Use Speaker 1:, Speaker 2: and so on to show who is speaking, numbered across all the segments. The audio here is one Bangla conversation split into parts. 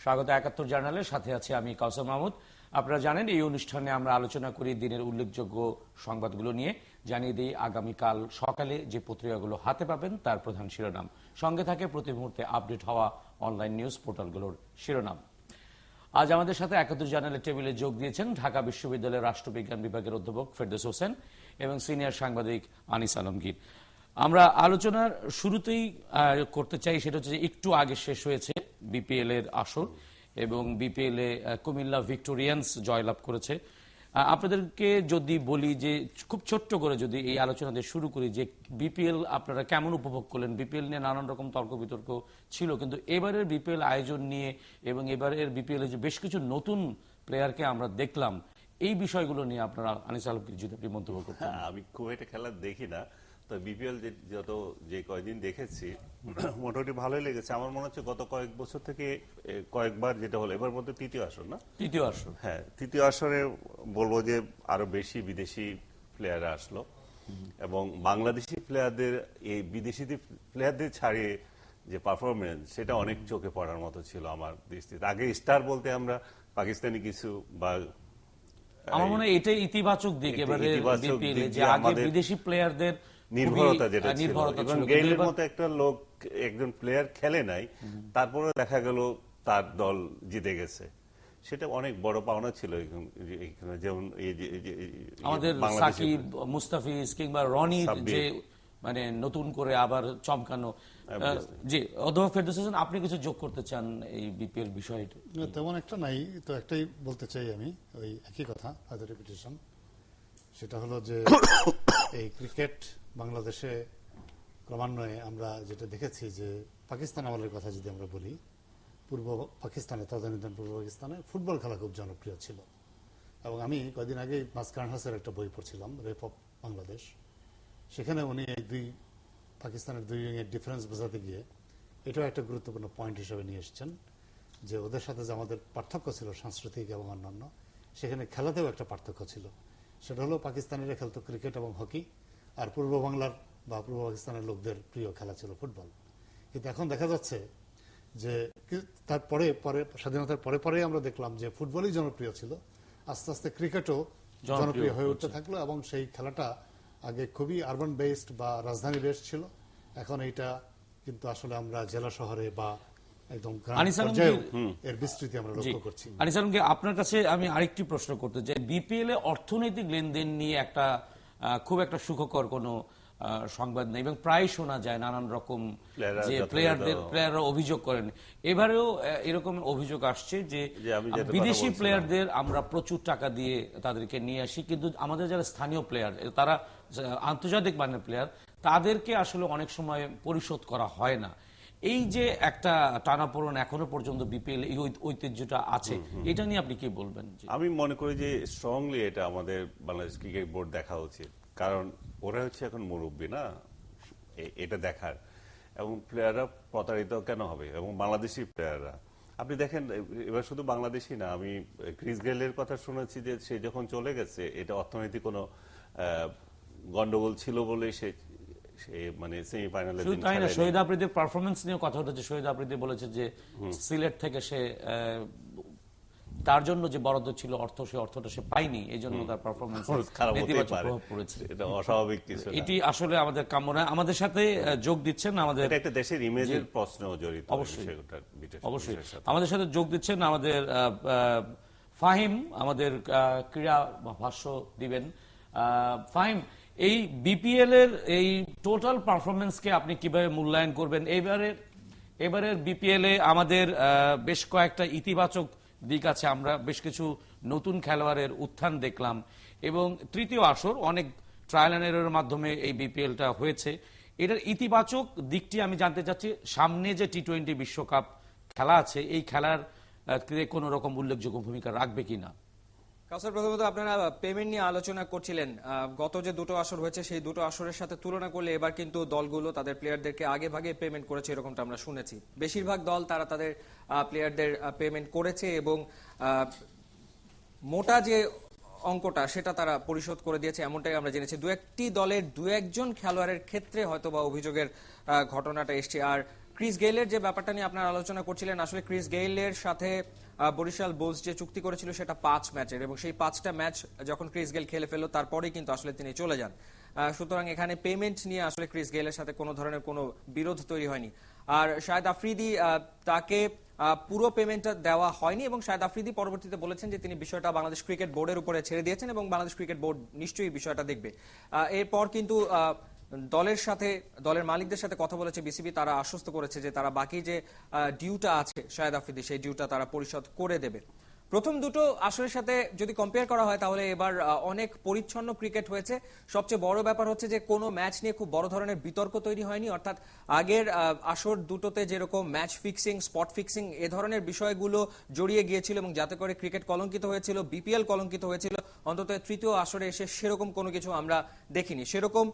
Speaker 1: স্বাগত ৭১ জার্নালের সাথে আছি আমি কাউসার মাহমুদ। আপনারা জানেন এই অনুষ্ঠানে আমরা আলোচনা করি দিনের উল্লেখযোগ্য সংবাদগুলো নিয়ে। জানিয়ে দিই আগামীকাল সকালে যে পত্রিকাগুলো হাতে পাবেন তার প্রধান শিরোনাম, সঙ্গে থাকে প্রতি মুহূর্তে আপডেট হওয়া অনলাইন নিউজ পোর্টালগুলোর শিরোনাম। আজ আমাদের সাথে ৭১ জার্নালের টেবিলে যোগ দিয়েছেন ঢাকা বিশ্ববিদ্যালয়ের রাষ্ট্রবিজ্ঞান বিভাগের অধ্যাপক ফেরদৌস হোসেন এবং সিনিয়র সাংবাদিক আনিস আলমগীর। আমরা আলোচনার শুরুতেই করতে চাই সেটা হচ্ছে যে একটু আগে শেষ হয়েছে বিপিএল এর আসর এবং বিপিএল এ কুমিল্লা ভিক্টোরিয়ান্স জয়লাভ করেছে। আপনাদেরকে যদি বলি যে খুব ছোট্ট করে যদি এই আলোচনা দিয়ে শুরু করি যে বিপিএল আপনারা কেমন উপভোগ করলেন। বিপিএল নিয়ে নানান রকম তর্ক বিতর্ক ছিল, কিন্তু এবারের বিপিএল আয়োজন নিয়ে এবং এবারের বিপিএল এ যে বেশ কিছু নতুন প্লেয়ারকে আমরা দেখলাম, এই বিষয়গুলো নিয়ে আপনারা আনিস আলমগীর যদি আপনি মন্তব্য করতেন।
Speaker 2: আমি খুব একটা খেলা দেখি না, তো বিপিএল যে কয়েকদিন দেখেছি মোটামুটি ভালোই লেগেছে। আমার মনে হচ্ছে গত কয়েক বছর থেকে কয়েকবার যেটা হলো, এবার মধ্যে তৃতীয় আসর না,
Speaker 1: তৃতীয় আসর,
Speaker 2: হ্যাঁ তৃতীয় আসরে বলবো যে আরো বেশি বিদেশি প্লেয়াররা আসলো এবং বাংলাদেশি প্লেয়ারদের এই বিদেশি প্লেয়ারদের ছাড়িয়ে যে পারফরমেন্স সেটা অনেক চোখে পড়ার মতো ছিল আমার দৃষ্টিতে। আগে স্টার বলতে আমরা পাকিস্তানি কিছু বা
Speaker 1: আমার মনে হয় এটাই ইতিবাচক দিক এবারে বিপিএল যে আগে বিদেশি প্লেয়ারদের
Speaker 2: নির্ভরতা যেটা ছিল, এবং গেইলের মতো একটা লোক একজন প্লেয়ার খেলে নাই, তারপরে দেখা গেল তার দল জিতে গেছে, সেটা অনেক বড় পাওনা ছিল। যেমন
Speaker 1: আমাদের সাকিব, মুস্তাফিজ কিংবা রনি যে মানে নতুন করে আবার চমকানো। জি অধ্যাপক ফেরদৌস হোসেন, আপনি কিছু যোগ করতে চান এই বিপিএল বিষয়টা?
Speaker 3: তেমন একটা নাই, তো একটাই বলতে চাই আমি, ওই একই কথা, হয়তো রিপিটেশন। সেটা হলো যে এই ক্রিকেট বাংলাদেশে ক্রমান্বয়ে আমরা যেটা দেখেছি যে পাকিস্তান আমলের কথা যদি আমরা বলি, পূর্ব পাকিস্তানে, তদানীন্তন পূর্ব পাকিস্তানে ফুটবল খেলা খুব জনপ্রিয় ছিল। এবং আমি কয়েকদিন আগে মাসকারহাসের একটা বই পড়ছিলাম, রেপ অফ বাংলাদেশ। সেখানে উনি এই পাকিস্তানের দুই উইংয়ের ডিফারেন্স বোঝাতে গিয়ে এটাও একটা গুরুত্বপূর্ণ পয়েন্ট হিসেবে নিয়ে এসছেন যে ওদের সাথে যে আমাদের পার্থক্য ছিল সাংস্কৃতিক এবং অন্যান্য, সেখানে খেলাতেও একটা পার্থক্য ছিল। সেটা হলো পাকিস্তানিরা খেলতো ক্রিকেট এবং হকি, আর পূর্ব বাংলার বা পূর্ব পাকিস্তানের লোকদের প্রিয় খেলা ছিল ফুটবল। কিন্তু এখন দেখা যাচ্ছে যে তারপরে স্বাধীনতার পরে আমরা দেখলাম যে ফুটবলই জনপ্রিয় ছিল, আস্তে আস্তে ক্রিকেটও জনপ্রিয় হয়ে উঠতে থাকলো এবং সেই খেলাটা আগে খুবই আরবান বেসড বা রাজধানী বেসড ছিল, এখন এইটা কিন্তু আসলে আমরা জেলা শহরে বা একদম এর বিস্তৃতি আমরা লক্ষ্য করছি।
Speaker 1: আনিস আলমগীর, আপনার কাছে আমি আরেকটি প্রশ্ন করতে চাই। বিপিএল এ অর্থনৈতিক লেনদেন নিয়ে একটা খুব একটা সুখকর কোনো সংবাদ নেই এবং প্রায় শোনা যায় নানান রকম যে প্লেয়াররা অভিযোগ করেন। এবারেও এরকম অভিযোগ আসছে যে বিদেশি প্লেয়ারদের আমরা প্রচুর টাকা দিয়ে তাদেরকে নিয়ে আসি, কিন্তু আমাদের যারা স্থানীয় প্লেয়ার, তারা আন্তর্জাতিক মানের প্লেয়ার, তাদেরকে আসলে অনেক সময় পরিশোধ করা হয় না। এই যে একটা টানাপোড়েন এখনো পর্যন্ত বিপিএল এই ঐতিহ্যটা আছে, এটা নিয়ে আপনি কি বলবেন?
Speaker 2: আমি মনে করি যে স্ট্রংলি এটা আমাদের বাংলাদেশ ক্রিকেট বোর্ড দেখা উচিত, কারণ ওরা হচ্ছে এখন মুরব্বী না, এটা দেখার। এবং প্লেয়াররা প্রতারিত কেন হবে, এবং বাংলাদেশি প্লেয়াররা আপনি দেখেন এবার শুধু বাংলাদেশি না, আমি ক্রিস গেইলের কথা শুনেছি যে সে যখন চলে গেছে এটা অর্থনৈতিক কোনো গন্ডগোল ছিল বলে সে মানে সেমিফাইনালে
Speaker 1: শহীদ আফ্রিদির পারফরমেন্স নিয়ে কথা উঠেছে। শহীদ আফ্রিদি বলেছে যে সিলেট থেকে সে তার জন্য যে বরাদ্দ ছিল অর্থ, সে অর্থটা সে পায়নি, এই জন্য তার পারফরমেন্স নেতিবাচক প্রভাব পড়েছে।
Speaker 2: এটা অস্বাভাবিক কিছু,
Speaker 1: এটি আসলে আমাদের কাম্য নয়। আমাদের সাথে যোগ দিচ্ছেন আমাদের
Speaker 2: একটা দেশের ইমেজের প্রশ্ন জড়িত,
Speaker 1: অবশ্যই আমাদের সাথে যোগ দিচ্ছেন আমাদের ফাহিম, আমাদের ক্রীড়া ভাষ্য দিবেন। ফাহিম, এই বিপিএল এর এই টোটাল পারফরমেন্সকে আপনি কিভাবে মূল্যায়ন করবেন? এবারের বিপিএল এ আমাদের বেশ কয়েকটা ইতিবাচক দিক আছে। আমরা বেশ কিছু নতুন খেলোয়াড়ের উত্থান দেখলাম এবং তৃতীয় আসর অনেক ট্রায়াল এন্ড এররের মাধ্যমে এই বিপিএলটা হয়েছে। এটার ইতিবাচক দিকটি আমি জানতে চাচ্ছি, সামনে যে টি-20 বিশ্বকাপ খেলা আছে, এই খেলার কোন রকম উল্লেখযোগ্য ভূমিকা রাখবে কিনা?
Speaker 4: কাউসার, প্রথমত আপনারা পেমেন্ট নিয়ে আলোচনা করছিলেন। গত যে দুটো আসর হয়েছে সেই দুটো আসরের সাথে তুলনা করলে এবার কিন্তু দলগুলো তাদের প্লেয়ারদেরকে আগে ভাগে পেমেন্ট করেছে, এরকমটা আমরা শুনেছি। বেশিরভাগ দল তারা তাদের প্লেয়ারদের পেমেন্ট করেছে এবং মোটা যে অঙ্কটা সেটা তারা পরিশোধ করে দিয়েছে, এমনটাই আমরা জেনেছি। দু একটি দলের দু একজন খেলোয়াড়ের ক্ষেত্রে হয়তো বা অভিযোগের ঘটনাটা এসছে। আর ক্রিস গেইলের যে ব্যাপারটা নিয়ে আপনারা আলোচনা করছিলেন, আসলে ক্রিস গেইলের সাথে বরিশাল বুলস যে চুক্তি করেছিল সেটা 5 ম্যাচের, এবং সেই 5টা ম্যাচ যখন ক্রিস গেইল খেলে ফেললো তারপরেই কিন্তু আসলে তিনি চলে যান। সুতরাং এখানে পেমেন্ট নিয়ে আসলে ক্রিস গেইলের সাথে কোনো ধরনের কোনো বিরোধ তৈরি হয়নি। আর শাহেদ আফ্রিদি, তাকে পুরো পেমেন্টটা দেওয়া হয়নি, এবং শাহেদ আফ্রিদি পরবর্তীতে বলেছেন যে তিনি বিষয়টা বাংলাদেশ ক্রিকেট বোর্ডের উপরে ছেড়ে দিয়েছেন এবং বাংলাদেশ ক্রিকেট বোর্ড নিশ্চয়ই বিষয়টা দেখবে। এরপর কিন্তু দলের সাথে, দলের মালিকদের সাথে কথা বলেছে বিসিবি, তারা আশ্বস্ত করেছে যে তারা বাকি যে ডিউটা আছে শাহেদ আফ্রিদি, সেই ডিউটা তারা পরিশোধ করে দেবে। প্রথম দুটো আসরের সাথে যদি কম্পেয়ার করা হয় তাহলে এবার অনেক পরিচ্ছন্ন ক্রিকেট হয়েছে। সবচেয়ে বড় ব্যাপার হচ্ছে যে কোনো ম্যাচ নিয়ে খুব বড় ধরনের বিতর্ক তৈরি হয়নি, অর্থাৎ আগের আসর দুটোতে যেরকম ম্যাচ ফিক্সিং, স্পট ফিক্সিং এ ধরনের বিষয়গুলো জড়িয়ে গিয়েছিল এবং যাতে করে ক্রিকেট কলঙ্কিত হয়েছিল, বিপিএল কলঙ্কিত হয়েছিল, অন্তত তৃতীয় আসরে এসে সেরকম কোনো কিছু আমরা দেখিনি। সেরকম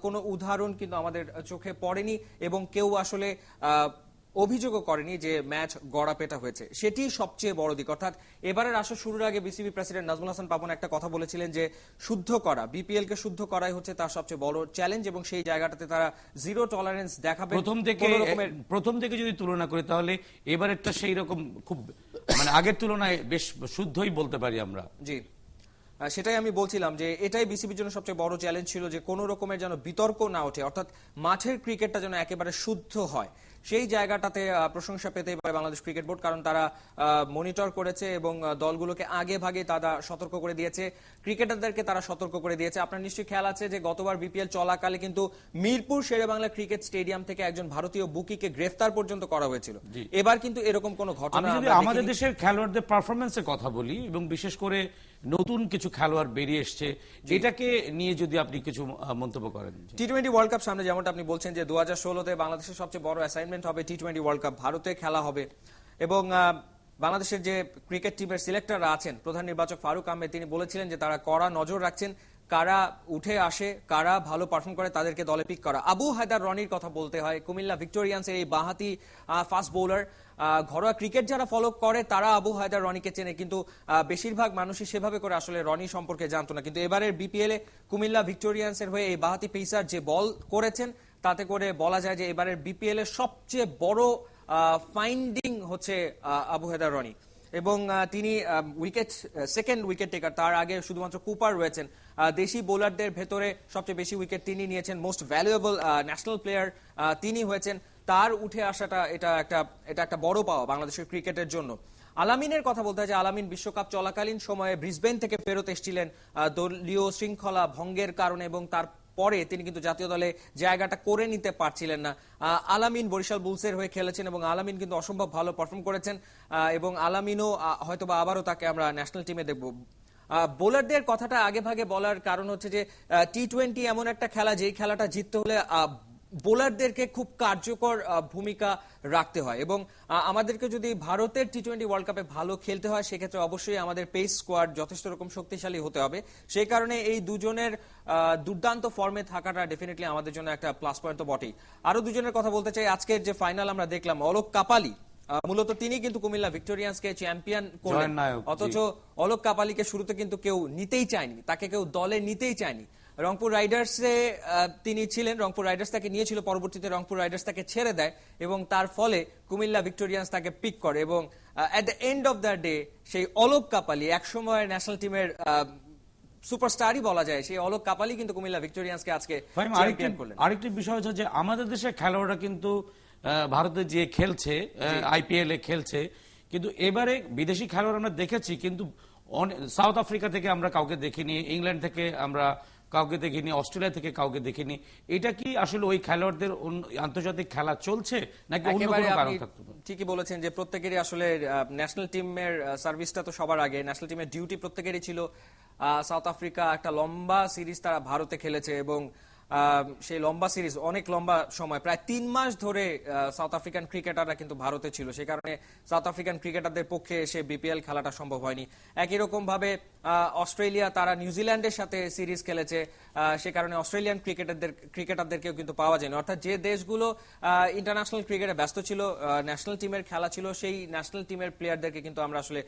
Speaker 4: কোনো উদাহরণ কিন্তু আমাদের চোখে পড়েনি এবং কেউ আসলে অভিযোগও করেনি যে ম্যাচ গড়াপেটা হয়েছে। সেটি সবচেয়ে বড় দিক। অর্থাৎ এবারের আসর শুরুর আগে বিসিবি প্রেসিডেন্ট নাজমুল হাসান পাপন একটা কথা বলেছিলেন যে শুদ্ধ করা, বিপিএল কে শুদ্ধ করাই হচ্ছে তার সবচেয়ে বড় চ্যালেঞ্জ, এবং সেই জায়গাটাতে তারা জিরো টলারেন্স দেখাবে।
Speaker 1: প্রথম থেকে যদি তুলনা করি তাহলে এবারেরটা সেই রকম খুব মানে আগের তুলনায় বেশ শুদ্ধই বলতে পারি আমরা।
Speaker 4: জি, সেটাই আমি বলছিলাম যে এটাই বিসিবির জন্য সবচেয়ে বড় চ্যালেঞ্জ ছিল, যে কোনো রকমের যেন বিতর্ক না ওঠে, অর্থাৎ মাঠের ক্রিকেটটা যেন একেবারে শুদ্ধ হয়। সেই জায়গাটাতে প্রশংসা পেতেই পারে বাংলাদেশ ক্রিকেট বোর্ড, কারণ তারা মনিটর করেছে এবং দলগুলোকে আগে ভাগে তারা সতর্ক করে দিয়েছে, ক্রিকেটারদেরকে তারা সতর্ক করে দিয়েছে। আপনার নিশ্চয়ই খেয়াল আছে যে গতবার বিপিএল চলাকালে কিন্তু মিরপুর শেরেবাংলা ক্রিকেট স্টেডিয়াম থেকে একজন ভারতীয় বুকিকে গ্রেফতার পর্যন্ত করা হয়েছিল। এবার কিন্তু এরকম কোনো ঘটনা
Speaker 1: আমি যদি আমাদের দেশের খেলোয়াড়দের পারফরমেন্সের কথা বলি, এবং বিশেষ করে নতুন কিছু খেলোয়াড় বেরিয়ে এসছে, এটাকে নিয়ে যদি আপনি কিছু মন্তব্য করেন।
Speaker 4: টি-20 ওয়ার্ল্ড কাপ সামনে, যেমনটা আপনি বলছেন যে 2016-তে বাংলাদেশের সবচেয়ে বড় অ্যাসাইনমেন্ট হবে টি-20 ওয়ার্ল্ড কাপ, ভারতে খেলা হবে, এবং বাংলাদেশের যে ক্রিকেট টিমের সিলেক্টররা আছেন, প্রধান নির্বাচক ফারুক আহমেদ, তিনি বলেছিলেন যে তারা কড়া নজর রাখছেন, কারা উঠে আসে, কারা ভালো পারফর্ম করে তাদেরকে দলে পিক করা। আবু হায়দার রনির কথা বলতে হয়, কুমিল্লা ভিক্টোরিয়ান্সের এই বাঁহাতি ফাস্ট বোলার। ঘরোয়া ক্রিকেট যারা ফলো করে তারা আবু হায়দার রনিকে চেনে, কিন্তু বেশিরভাগ মানুষই সেভাবে করে আসলে রনি সম্পর্কে জানতো না। কিন্তু এবারের বিপিএল এ কুমিল্লা ভিক্টোরিয়ান্সের হয়ে এই বাঁহাতি পেসার যে বল করেছেন, তাতে করে বলা যায় যে এবারের বিপিএল এর সবচেয়ে বড় ফাইন্ডিং হচ্ছে আবু হায়দার রনি, এবং তিনি সেকেন্ড উইকেট টেকার। তার আগে শুধুমাত্র কুপার রয়েছেন। দেশি বোলারদের ভেতরে সবচেয়ে বেশি উইকেট তিনি নিয়েছেন, মোস্ট ভ্যালুয়েবল ন্যাশনাল প্লেয়ার তিনি হয়েছেন। তার উঠে আসাটা এটা একটা বড় পাওয়া বাংলাদেশের ক্রিকেটের জন্য। আলামিনের কথা বলতে হয় যে আলামিন বিশ্বকাপ চলাকালীন সময়ে ব্রিসবেন থেকে ফেরত এসেছিলেন দলীয় শৃঙ্খলা ভঙ্গের কারণে, এবং তার পরে তিনি কিন্তু জাতীয় দলে জায়গাটা করে নিতে পারছিলেন না। আলামিন বরিশাল বুলসের হয়ে খেলেছেন এবং আলামিন কিন্তু অসম্ভব ভালো পারফর্ম করেছেন, এবং আলামিনও হয়তোবা আবারও তাকে আমরা ন্যাশনাল টিমে দেখব। বোলারদের কথাটা আগে ভাগে বলার কারণ হচ্ছে যে টি-20 এমন একটা খেলা, যেই খেলাটা জিততে হলে বোলারদেরকে খুব কার্যকর ভূমিকা রাখতে হয়, এবং আমাদেরকে যদি ভারতের টি-20 ওয়ার্ল্ড কাপে ভালো খেলতে হয় সেক্ষেত্রে অবশ্যই আমাদের পেস স্কোয়াড যথেষ্ট রকম শক্তিশালী হতে হবে। সেই কারণে এই দুজনের দুর্দান্ত ফর্মে থাকাটা ডেফিনেটলি আমাদের জন্য একটা প্লাস পয়েন্ট তো বটেই। আরো দুজনের কথা বলতে চাই। আজকের যে ফাইনাল আমরা দেখলাম, অলোক কাপালি, মূলত তিনি কিন্তু কুমিল্লা ভিক্টোরিয়ান্সকে চ্যাম্পিয়ন করলেন, অথচ অলোক কাপালিকে শুরুতে কিন্তু কেউ নিতেই চায়নি, তাকে কেউ দলে নিতেই চায়নি। রংপুর রাইডার্সে তিনি ছিলেন, রংপুর রাইডার্স তাকে নিয়েছিল, পরবর্তীতে রংপুর রাইডার্স তাকে ছেড়ে দেয় এবং তার ফলে কুমিল্লা ভিক্টোরিয়ান্স তাকে পিক করে, এবং at the end of the day সেই অলোক কাপালি, একসময় ন্যাশনাল টিমের সুপারস্টারই বলা যায়, সেই অলোক কাপালি কিন্তু কুমিল্লা ভিক্টোরিয়ান্সকে আজকে চ্যাম্পিয়ন করলেন।
Speaker 1: আরেকটি বিষয় হচ্ছে যে আমাদের দেশের খেলোয়াড়রা কিন্তু ভারতে যে খেলছে, আইপিএল এ খেলছে, কিন্তু এবারে বিদেশি খেলোয়াড় আমরা দেখেছি, কিন্তু সাউথ আফ্রিকা থেকে আমরা কাউকে দেখিনি, ইংল্যান্ড থেকে আমরা কাউকে দেখিনি, অস্ট্রেলিয়া থেকে কাউকে দেখিনি। এটা কি আসলে ওই খেলোয়াড়দের আন্তর্জাতিক খেলা চলছে নাকি অন্য কোনো কারণ থাকতে পারে?
Speaker 4: ঠিকই বলেছেন যে প্রত্যেকেরই আসলে ন্যাশনাল টিমের সার্ভিসটা তো সবার আগে, ন্যাশনাল টিমের ডিউটি প্রত্যেকেরই ছিল। সাউথ আফ্রিকা একটা লম্বা সিরিজ তারা ভারতে খেলেছে, এবং সেই লম্বা সিরিজ, অনেক লম্বা সময়, প্রায় 3 মাস ধরে সাউথ আফ্রিকান ক্রিকেটাররা কিন্তু ভারতে ছিল। সেই কারণে সাউথ আফ্রিকান ক্রিকেটারদের পক্ষে এসে বিপিএল খেলাটা সম্ভব হয়নি। একই রকম ভাবে অস্ট্রেলিয়া, তারা নিউজিল্যান্ডের সাথে সিরিজ খেলেছে, সে কারণে অস্ট্রেলিয়ান ক্রিকেটারদেরকেও কিন্তু পাওয়া যায়নি। অর্থাৎ যে দেশগুলো ইন্টারন্যাশনাল ক্রিকেটে ব্যস্ত ছিল, ন্যাশনাল টিমের খেলা ছিল, সেই ন্যাশনাল টিমের প্লেয়ারদেরকে কিন্তু আমরা আসলে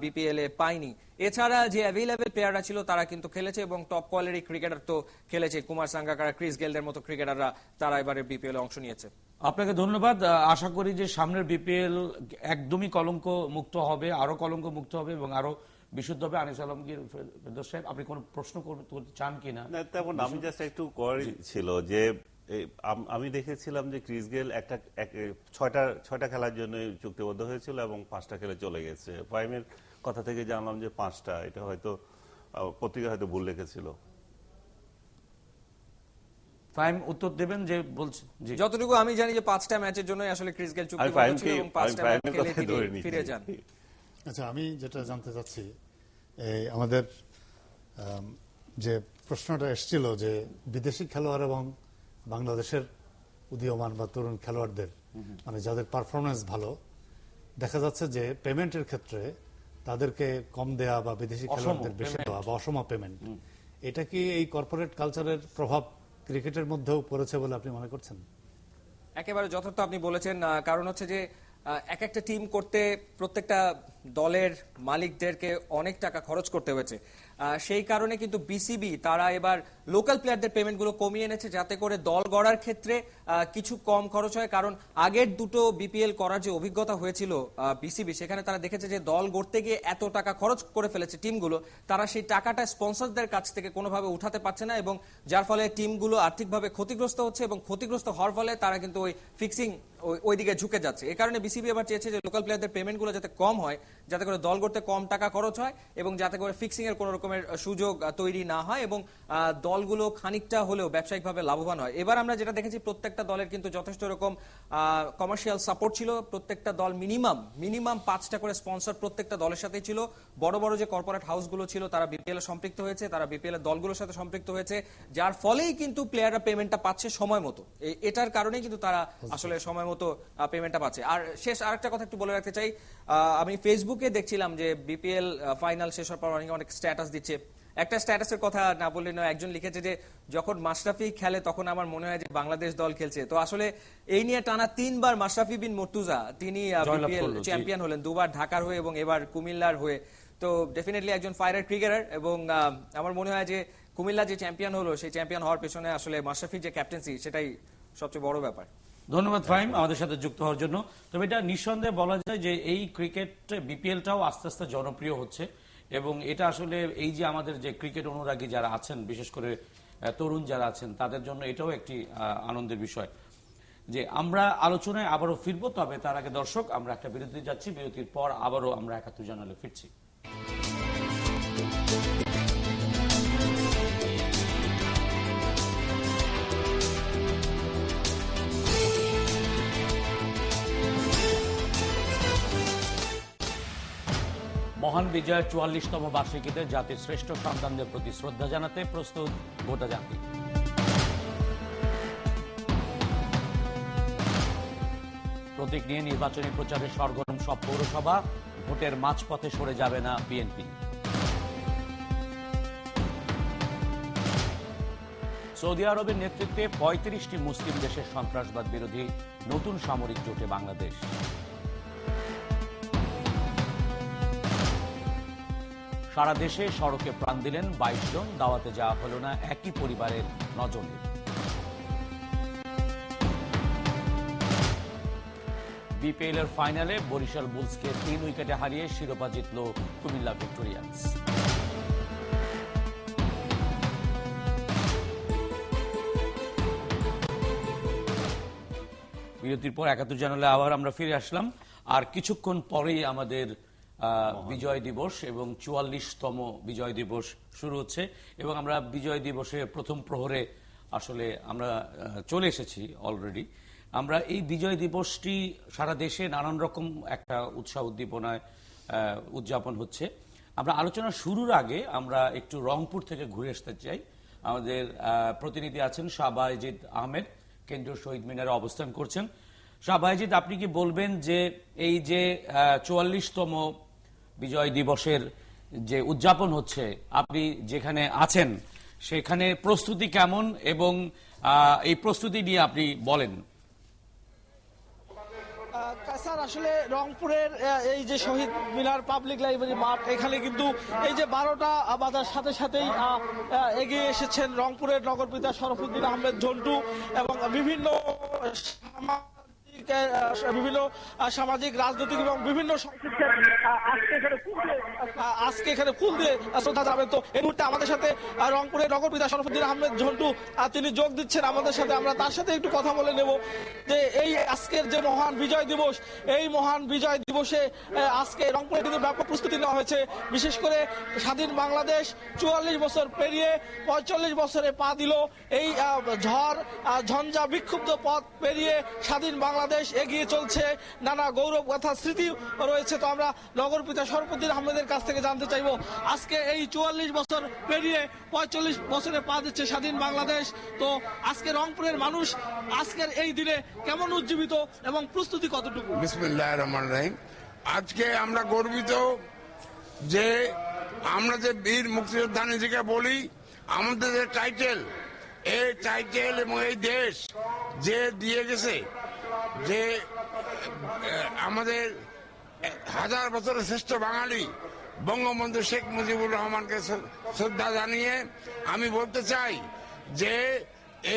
Speaker 4: বিপিএল এ পাইনি। এছাড়া যে অ্যাভেলেবেল প্লেয়াররা ছিল তারা কিন্তু খেলেছে, এবং টপ কোয়ালিটি ক্রিকেটার তো খেলেছে। কুমার সাঙ্গাকারা কারা ক্রিস গেলদের মতো ক্রিকেটাররা তারা এবারে বিপিএল অংশ নিয়েছে।
Speaker 1: আপনাকে ধন্যবাদ। আশা করি যে সামনের বিপিএল একদমই কলঙ্ক মুক্ত হবে, আরো কলঙ্ক মুক্ত হবে এবং আরো বিশুদ্ধ হবে। আনিস আলমগীর ফেরদৌস সাহেব, আপনি কোন প্রশ্ন করতে চান কিনা?
Speaker 2: না, তেমন আমি জাস্ট একটু কোয়ারি ছিল যে আমি দেখেছিলাম যে ক্রিস গেল ছয়টা খেলার জন্য চুক্তিবদ্ধ হয়েছিল এবং 5টা খেলে চলে গেছে। ফাইমের কথা থেকে জানলাম যে 5টা, এটা হয়তো পত্রিকা হয়তো ভুল লিখেছিল।
Speaker 1: ফাইম উত্তর দেবেন যে বলছে।
Speaker 4: যতটুকু আমি জানি যে 5টা ম্যাচের জন্য আসলে ক্রিস গেল চুক্তিবদ্ধ ছিল এবং 5টা ম্যাচ খেলে তিনি ফিরে যান।
Speaker 3: আচ্ছা, আমি যেটা জানতে চাচ্ছি, আমাদের যে প্রশ্নটা এসেছিল যে বিদেশি খেলোয়াড় এবং বাংলাদেশের উদীয়মান বা তরুণ খেলোয়াড়দের, মানে যাদের পারফরমেন্স ভালো, দেখা যাচ্ছে যে পেমেন্টের ক্ষেত্রে তাদেরকে কম দেয়া বা বিদেশি খেলোয়াড়দের বেশি দেওয়া বা অসম পেমেন্ট, এটা কি এই কর্পোরেট কালচারের প্রভাব ক্রিকেটের মধ্যেও পড়েছে বলে আপনি মনে করছেন?
Speaker 4: একেবারে যথার্থ আপনি বলেছেন। কারণ হচ্ছে যে এক একটা টিম করতে প্রত্যেকটা দলের মালিকদেরকে অনেক টাকা খরচ করতে হয়েছে। সেই কারণে কিন্তু বিসিবি তারা এবার লোকাল প্লেয়ারদের পেমেন্টগুলো কমিয়ে এনেছে, যাতে করে দল গড়ার ক্ষেত্রে কিছু কম খরচ হয়। কারণ আগের দুটো বিপিএল করার যে অভিজ্ঞতা হয়েছিল বিসিবি, সেখানে তারা দেখেছে যে দল গড়তে গিয়ে এত টাকা খরচ করে ফেলেছে টিমগুলো, তারা সেই টাকাটা স্পন্সরদের কাছ থেকে কোনোভাবে উঠাতে পারছে না এবং যার ফলে টিমগুলো আর্থিকভাবে ক্ষতিগ্রস্ত হচ্ছে এবং ক্ষতিগ্রস্ত হওয়ার ফলে তারা কিন্তু ওই ফিক্সিং ওইদিকে ঝুঁকে যাচ্ছে। এই কারণে বিসিবি এবার চেয়েছে যে লোকাল প্লেয়ারদের পেমেন্টগুলো যাতে কম হয়, যাতে করে দল গড়তে কম টাকা খরচ হয় এবং যাতে করে ফিক্সিং এর কোনো রকমের সুযোগ তৈরি না হয় এবং দলগুলো খানিকটা হলেও ব্যবসায়িকভাবে লাভবান হয়। এবার আমরা যেটা দেখেছি, প্রত্যেকটা দলের কিন্তু যথেষ্ট রকম কমার্শিয়াল সাপোর্ট ছিল। প্রত্যেকটা দল মিনিমাম 5টা করে স্পন্সর প্রত্যেকটা দলের সাথেই ছিল। বড় বড় যে কর্পোরেট হাউসগুলো ছিল তারা বিপিএল এ সম্পৃক্ত হয়েছে, তারা বিপিএল এর দলগুলোর সাথে সম্পৃক্ত হয়েছে, যার ফলেই কিন্তু প্লেয়াররা পেমেন্টটা পাচ্ছে সময় মতো। এটার কারণেই কিন্তু তারা আসলে সময় মতো পেমেন্টটা পাচ্ছে। আর শেষ আরেকটা কথা একটু বলে রাখতে চাই, আমি ফেসবুকে দেখছিলাম যে বিপিএল ফাইনাল শেষ হওয়ার পর অনেক স্ট্যাটাস দিচ্ছে। একটা স্ট্যাটাসের কথা না বললে নয়, একজন লিখেছে যে যখন মাশরাফি খেলে তখন আমার মনে হয় যে বাংলাদেশ দল খেলছে। তো আসলে এই নিয়ে টানা 3বার মাশরাফি বিন মুর্তুজা তিনি বিপিএল চ্যাম্পিয়ন হলেন, 2বার ঢাকার হয়ে এবং এবার কুমিল্লার হয়ে। তো ডেফিনেটলি একজন ফায়ার ক্রিকেটার এবং আমার মনে হয় যে কুমিল্লা যে চ্যাম্পিয়ন হলো, সেই চ্যাম্পিয়ন হওয়ার পেছনে আসলে মাশরাফির যে ক্যাপ্টেন্সি, সেটাই সবচেয়ে বড় ব্যাপার।
Speaker 1: ধন্যবাদ ফাহিম আমাদের সাথে যুক্ত হওয়ার জন্য। তবে এটা নিঃসন্দেহে বলা যায় যে এই ক্রিকেট বিপিএলটাও আস্তে আস্তে জনপ্রিয় হচ্ছে এবং এটা আসলে এই যে আমাদের যে ক্রিকেট অনুরাগী যারা আছেন, বিশেষ করে তরুণ যারা আছেন, তাদের জন্য এটাও একটি আনন্দের বিষয় যে আমরা আলোচনায় আবারও ফিরবো। তবে তার আগে দর্শক, আমরা একটা বিরতি যাচ্ছি, বিরতির পর আবারও আমরা ৭১ জানালে ফিরছি। মহান বিজয়ের ৪৪তম বার্ষিকীতে জাতির শ্রেষ্ঠ সন্তানদের প্রতি শ্রদ্ধা জানাতে প্রস্তুত গোটা জাতি। প্রতীক নিয়ে নির্বাচনী প্রচারে সরগরম সব পৌরসভা, ভোটের মাঝপথে সরে যাবে না বিএনপি। সৌদি আরবের নেতৃত্বে ৩৫টি মুসলিম দেশের সন্ত্রাসবাদ বিরোধী নতুন সামরিক জোটে বাংলাদেশ। সারা দেশে সড়কে প্রাণ দিলেন ২২ জন, দাওয়াতে যাওয়া হল না একই পরিবারের ৯ জনের। বিপিএল এর ফাইনালে বরিশাল বুলসকে ৩ উইকেটে হারিয়ে শিরোপা জিতল কুমিল্লা ভিক্টোরিয়ান্স। বিরতির পর ৭১ জানালে আবার আমরা ফিরে আসলাম। আর কিছুক্ষণ পরেই আমাদের বিজয় দিবস এবং ৪৪তম বিজয় দিবস শুরু হচ্ছে এবং আমরা বিজয় দিবসের প্রথম প্রহরে আসলে আমরা চলে এসেছি অলরেডি। আমরা এই বিজয় দিবসটি সারা দেশে নানান রকম একটা উৎসাহ উদ্দীপনায় উদযাপন হচ্ছে। আমরা আলোচনা শুরুর আগে আমরা একটু রংপুর থেকে ঘুরে আসতে চাই। আমাদের প্রতিনিধি আছেন শাহবাজিদ আহমেদ, কেন্দ্রীয় শহীদ মিনারে অবস্থান করছেন। শাহবাজিদ, আপনি কি বলবেন যে এই যে ৪৪তম বিজয় দিবসের যে উদযাপন হচ্ছে, আপনি যেখানে আছেন সেখানে প্রস্তুতি কেমন এবং এই প্রস্তুতি নিয়ে আপনি বলেন।
Speaker 5: স্যার আসলে রংপুরের এই যে শহীদ মিনার পাবলিক লাইব্রেরি মাঠ, এখানে কিন্তু এই যে 12টা বাজার সাথে সাথেই এগিয়ে এসেছেন রংপুরের নগরপিতা শরফুদ্দিন আহমেদ ঝন্টু এবং বিভিন্ন সামাজিক রাজনৈতিক এবং বিভিন্ন আজকে এখানে ফুল দিয়ে শ্রদ্ধা জানাবেন। তো এই মুহূর্তে আমাদের সাথে রংপুরের নগরপিতা শরফুদ্দিন আহমেদ ঝন্টু তিনি যোগ দিচ্ছেন আমাদের সাথে। আমরা তার সাথে একটু কথা বলে নেব যে এই আজকের যে মহান বিজয় দিবস, এই মহান বিজয় দিবসে আজকে রংপুরে কিন্তু ব্যাপক প্রস্তুতি নেওয়া হয়েছে। বিশেষ করে স্বাধীন বাংলাদেশ 44 বছর পেরিয়ে 45 বছরে পা দিল। এই ঝড় ঝঞ্ঝা বিক্ষুব্ধ পথ পেরিয়ে স্বাধীন বাংলাদেশ এগিয়ে চলছে, নানা গৌরব কথা স্মৃতি রয়েছে। তো আমরা নগরপিতা শরফুদ্দিন আহমেদের কাছ থেকে জানতে চাইবো আজকে এই 44 বছর পেরিয়ে 45 বছরে পা দিচ্ছে স্বাধীন বাংলাদেশ। তো আজকে রংপুরের মানুষ আজকের এই দিনে কেমন উজ্জীবিত এবং প্রস্তুতি কতটুকু?
Speaker 6: বিসমিল্লাহির রহমানির রহিম। আজকে আমরা গর্বিত যে আমরা যে বীর মুক্তিযোদ্ধা নিজেকে বলি, আমাদের যে টাইটেল, এই টাইটেল এবং এই দেশ যে দিয়ে গেছে, যে আমাদের 1000 বছরের শ্রেষ্ঠ বাঙালি বঙ্গবন্ধু শেখ মুজিবুর রহমানকে শ্রদ্ধা জানিয়ে আমি বলতে চাই যে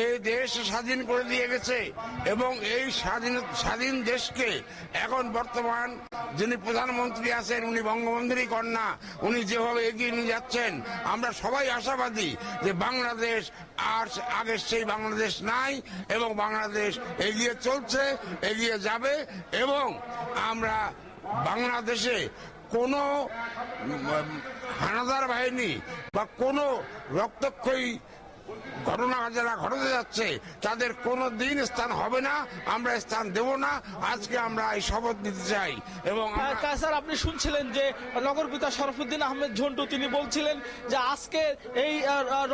Speaker 6: এই দেশ স্বাধীন করে দিয়ে গেছে এবং এই স্বাধীন দেশকে এখন বর্তমান যিনি প্রধানমন্ত্রী আছেন উনি বঙ্গবন্ধুরই কন্যা, উনি যেভাবে এগিয়ে নিয়ে যাচ্ছেন আমরা সবাই আশাবাদী যে বাংলাদেশ আর আগের সেই বাংলাদেশ নাই এবং বাংলাদেশ এগিয়ে চলছে, এগিয়ে যাবে এবং আমরা বাংলাদেশে কোনো হানাদার বাহিনী বা কোনো রক্তক্ষয়ী ঘটনা যারা ঘটতে যাচ্ছে তাদের কোনো দিন স্থান হবে না, আমরা স্থান দেব না। আজকে আমরা এই শপথ নিতে চাই। এবং
Speaker 5: স্যার আপনি শুনছিলেন যে নগরপিতা শরফুদ্দিন আহমেদ ঝন্টু তিনি বলছিলেন যে আজকে এই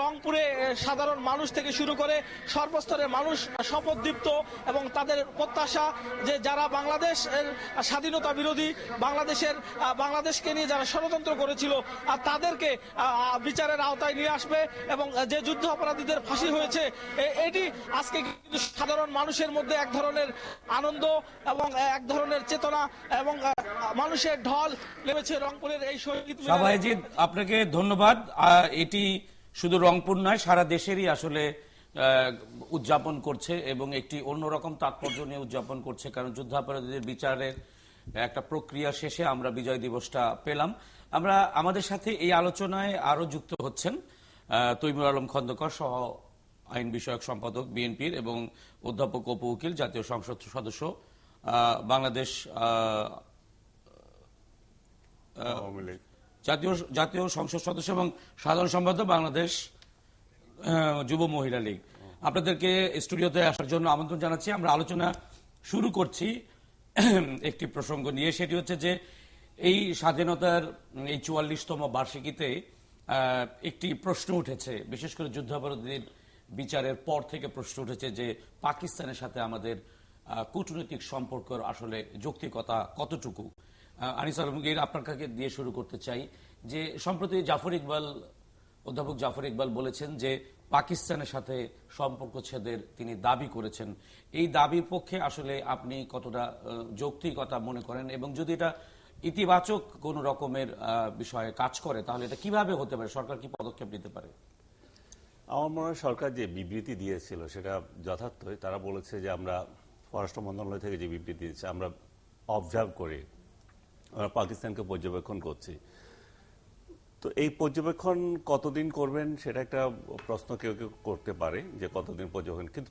Speaker 5: রংপুরে সাধারণ মানুষ থেকে শুরু করে সর্বস্তরের মানুষ শপথদীপ্ত এবং তাদের প্রত্যাশা যে যারা বাংলাদেশের স্বাধীনতা বিরোধী, বাংলাদেশকে নিয়ে যারা ষড়যন্ত্র করেছিল তাদেরকে বিচারের আওতায় নিয়ে আসবে এবং যে যুদ্ধ অপরাধীদের ফাঁসি হয়েছে এটি আজকে কিন্তু সাধারণ মানুষের মধ্যে এক ধরনের আনন্দ এবং এক ধরনের চেতনা এবং মানুষের ঢল নেমেছে রংপুরের এই শহীদ মিনারে।
Speaker 1: শাহবাজিদ আপনাকে ধন্যবাদ। এটি শুধু রংপুর নয়, সারা দেশেরই আসলে উদযাপন করছে এবং একটি অন্যরকম তাৎপর্য নিয়ে উদযাপন করছে, কারণ যুদ্ধাপরাধীদের বিচারের একটা প্রক্রিয়া শেষে আমরা বিজয় দিবসটা পেলাম। আমাদের সাথে এই আলোচনায় আরো যুক্ত হচ্ছেন তৈমুর আলম খন্দকার সহ আইন বিষয়ক সম্পাদক বিএনপির এবং অধ্যাপক অপু উকিল জাতীয় সংসদ সদস্য, বাংলাদেশ জাতীয় সংসদ সদস্য এবং সাধারণ সম্পাদক বাংলাদেশ যুব মহিলা লীগ। আপনাদেরকে স্টুডিওতে আসার জন্য আমন্ত্রণ জানাচ্ছি। আমরা আলোচনা শুরু করছি একটি প্রসঙ্গ নিয়ে, সেটি হচ্ছে যে এই স্বাধীনতার এই 44তম বার্ষিকীতে একটি প্রশ্ন উঠেছে, বিশেষ করে যুদ্ধাপরাধীদের বিচারের পর থেকে প্রশ্ন উঠেছে যে পাকিস্তানের সাথে আমাদের কূটনৈতিক সম্পর্কের আসলে যৌক্তিকতা কতটুকু। আনিস আলমগীর, আপনার কাছে দিয়ে শুরু করতে চাই যে সম্প্রতি অধ্যাপক জাফর ইকবাল বলেছেন যে পাকিস্তানের সাথে সম্পর্ক ছেদের তিনি দাবি করেছেন। এই দাবির পক্ষে আসলে আপনি কতটা যৌক্তিকতা মনে করেন এবং যদি এটা ইতিবাচক কোন রকমের বিষয়ে কাজ করে তাহলে এটা কিভাবে হতে পারে, সরকার কি পদক্ষেপ নিতে পারে?
Speaker 2: আমার মনে হয় সরকার যে বিবৃতি দিয়েছিল সেটা যথার্থই। তারা বলেছে যে আমরা পররাষ্ট্র মন্ত্রণালয় থেকে যে বিবৃতি দিয়েছে আমরা অবজার্ভ করে আমরা পাকিস্তানকে পর্যবেক্ষণ করছি। তো এই পর্যবেক্ষণ কতদিন করবেন সেটা একটা প্রশ্ন কেউ কেউ করতে পারে যে কতদিন পর্যবেক্ষণ, কিন্তু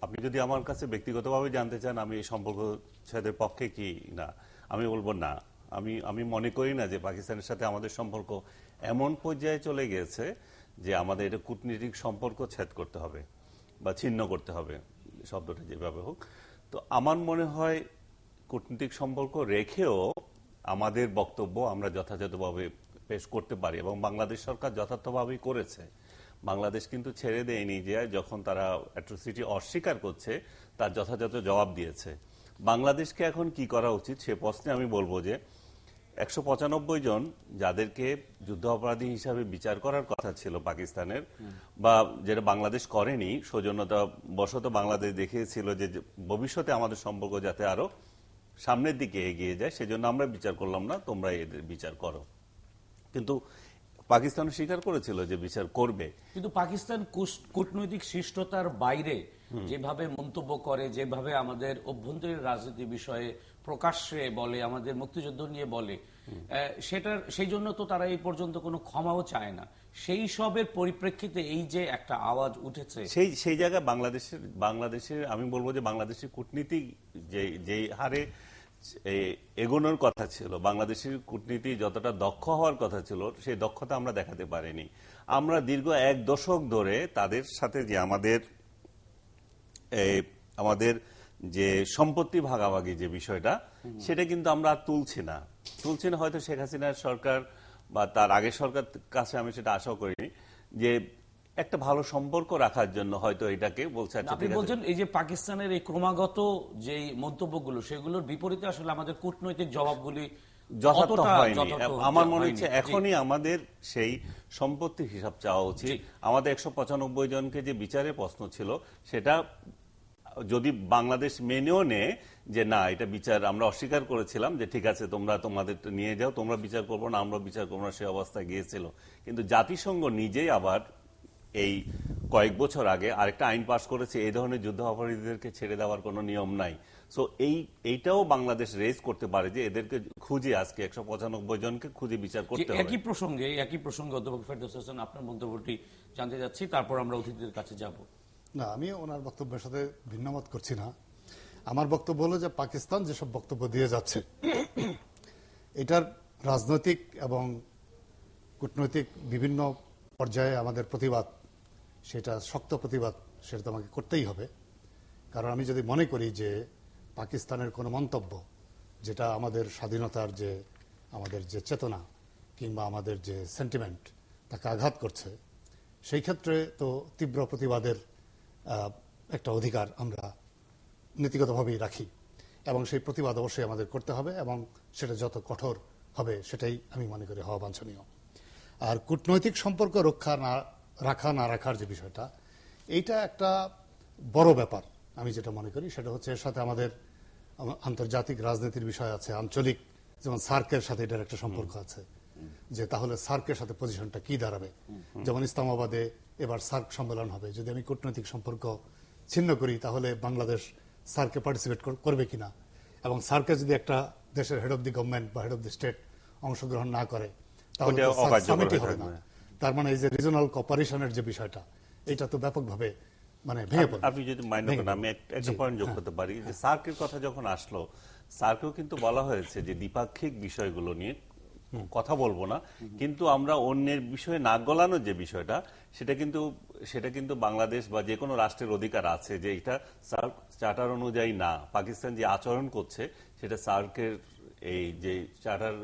Speaker 2: আপনি যদি আমার কাছে ব্যক্তিগতভাবে জানতে চান আমি এই সম্পর্ক ছেদের পক্ষে কি না, আমি বলবো না। আমি মনে করি না যে পাকিস্তানের সাথে আমাদের সম্পর্ক এমন পর্যায়ে চলে গেছে যে আমাদের এটা কূটনীতিক সম্পর্ক ছেদ করতে হবে বা ছিন্ন করতে হবে, শব্দটা যেভাবে হোক। তো আমার মনে হয় কূটনীতিক সম্পর্ক রেখেও আমাদের বক্তব্য আমরা যথাযথভাবে পেশ করতে পারি এবং বাংলাদেশ সরকার যথার্থভাবেই করেছে। বাংলাদেশ কিন্তু ছেড়ে দেয়নি যে যখন তারা অ্যাট্রোসিটি অস্বীকার করছে তার যথাযথ জবাব দিয়েছে। বাংলাদেশকে এখন কি করা উচিত সে প্রশ্নে আমি বলবো যে 195 জন যাদেরকে যুদ্ধ অপরাধী হিসাবে বিচার করার কথা ছিল পাকিস্তানের, বা যেটা বাংলাদেশ করেনি, সৌজন্যতা বশত বাংলাদেশ দেখিয়েছিল যে ভবিষ্যতে আমাদের সম্পর্ক যাতে আরো সামনের দিকে এগিয়ে যায়, সেজন্য আমরা বিচার করলাম না, তোমরা এদের বিচার করো। কিন্তু পাকিস্তান স্বীকার করেছিল যে বিচার করবে।
Speaker 1: কিন্তু পাকিস্তান কূটনৈতিক শিষ্টতার বাইরে যেভাবে মন্তব্য করে, যেভাবে আমাদের অভ্যন্তরীণ রাজনীতি বিষয়ে প্রকাশ্যে বলে, আমাদের মুক্তিযুদ্ধ নিয়ে বলে, সেই জন্য তো তারা এই পর্যন্ত কোনো ক্ষমাও চায় না। সেই সবের পরিপ্রেক্ষিতে এই যে একটা আওয়াজ উঠেছে,
Speaker 2: সেই জায়গায় বাংলাদেশের আমি বলবো যে বাংলাদেশের কূটনীতি যে হারে এগোনোর কথা ছিল, বাংলাদেশের কূটনীতি যতটা দক্ষ হওয়ার কথা ছিল, সেই দক্ষতা আমরা দেখাতে পারিনি। আমরা দীর্ঘ 1 দশক ধরে তাদের সাথে যে আমাদের যে সম্পত্তি ভাগাভাগি যে বিষয়টা, সেটা কিন্তু আমরা আর তুলছি না। হয়তো শেখ হাসিনার সরকার বা তার আগের সরকার কাছে আমি সেটা আশাও করিনি যে একটা ভালো সম্পর্ক রাখার জন্য হয়তো এটাকে বলছে।
Speaker 1: আপনি বলছেন এই যে পাকিস্তানের এই ক্রমাগত যে মন্তব্যগুলো, সেগুলোর বিপরীতে আসলে আমাদের কূটনৈতিক জবাবগুলি
Speaker 2: যথার্থ হয়নি। আমার মনে হচ্ছে এখনই আমাদের সেই সম্পত্তির হিসাব চাওয়া উচিত। আমাদের 195 জনকে যে বিচারের প্রশ্ন ছিল, সেটা যদি বাংলাদেশ মেনেও নেয় যে না, এটা বিচার আমরা অস্বীকার করেছিলাম, যে ঠিক আছে তোমরা তোমাদের নিয়ে যাও, তোমরা বিচার করবো না, আমরা বিচার করবো না, সে অবস্থায় গিয়েছিল। কিন্তু জাতিসংঘ নিজেই আবার এই কয়েক বছর আগে আরেকটা আইন পাস করেছে, এই ধরনের যুদ্ধ অপরাধীদেরকে ছেড়ে দেওয়ার কোনো নিয়ম নাই। সো এইটাও বাংলাদেশ রেজ করতে পারে যে এদেরকে খুঁজে, আজকে 195 জনকে খুঁজে বিচার করতে হবে।
Speaker 1: একই প্রসঙ্গে অধ্যাপক ফেরদৌস হোসেন, আপনার মন্তব্যটি জানতে যাচ্ছি, তারপর আমরা অতিথিদের কাছে যাব।
Speaker 3: না, আমি ওনার বক্তব্যের সাথে ভিন্নমত করছি না। আমার বক্তব্য হলো যে পাকিস্তান যেসব বক্তব্য দিয়ে যাচ্ছে, এটার রাজনৈতিক এবং কূটনৈতিক বিভিন্ন পর্যায়ে আমাদের প্রতিবাদ, সেটা শক্ত প্রতিবাদ, সেটা তো আমাকে করতেই হবে। কারণ আমি যদি মনে করি যে পাকিস্তানের কোনো মন্তব্য যেটা আমাদের স্বাধীনতার যে আমাদের যে চেতনা কিংবা আমাদের যে সেন্টিমেন্ট তাকে আঘাত করছে, সেই ক্ষেত্রে তো তীব্র প্রতিবাদের একটা অধিকার আমরা নীতিগতভাবেই রাখি, এবং সেই প্রতিবাদ অবশ্যই আমাদের করতে হবে, এবং সেটা যত কঠোর হবে সেটাই আমি মনে করি হওয়া বাঞ্ছনীয়। আর কূটনৈতিক সম্পর্ক রাখা না রাখার যে বিষয়টা, এইটা একটা বড় ব্যাপার। আমি যেটা মনে করি সেটা হচ্ছে এর সাথে আমাদের আন্তর্জাতিক রাজনীতির বিষয় আছে, আঞ্চলিক, যেমন সার্কের সাথে এটার একটা সম্পর্ক আছে, যে তাহলে সার্কের সাথে পজিশনটা কি দাঁড়াবে। যেমন ইসলামাবাদে এবার সার্ক সম্মেলন হবে, যদি আমি কূটনৈতিক সম্পর্ক ছিন্ন করি তাহলে বাংলাদেশ সার্কে পার্টিসিপেট করবে কিনা, এবং সার্কে যদি একটা দেশের হেড অব দি গভর্নমেন্ট বা হেড অব দি স্টেট অংশগ্রহণ না করে তাহলে সামিটই হবে না। তার মানে এই যে রিজনাল কোঅপারেশনের যে বিষয়টা, এটা তো ব্যাপকভাবে মানে ভেঙে পড়ে।
Speaker 2: আপনি যদি মাইন্ড করেন আমি একটা পয়েন্ট যোগ করতে পারি, যে সার্কের কথা যখন আসলো, সার্কেও কিন্তু বলা হয়েছে যে দ্বিপাক্ষিক বিষয়গুলো নিয়ে কথা বলবো না, কিন্তু আমরা অন্যের বিষয়ে নাক গলানোর যে বিষয়টা, সেটা কিন্তু বাংলাদেশ বা যে কোনো রাষ্ট্রের অধিকার আছে, যে এটা সার্ক চার্টার অনুযায়ী না। পাকিস্তান যে আচরণ করছে সেটা সার্কের এই যে চার্টার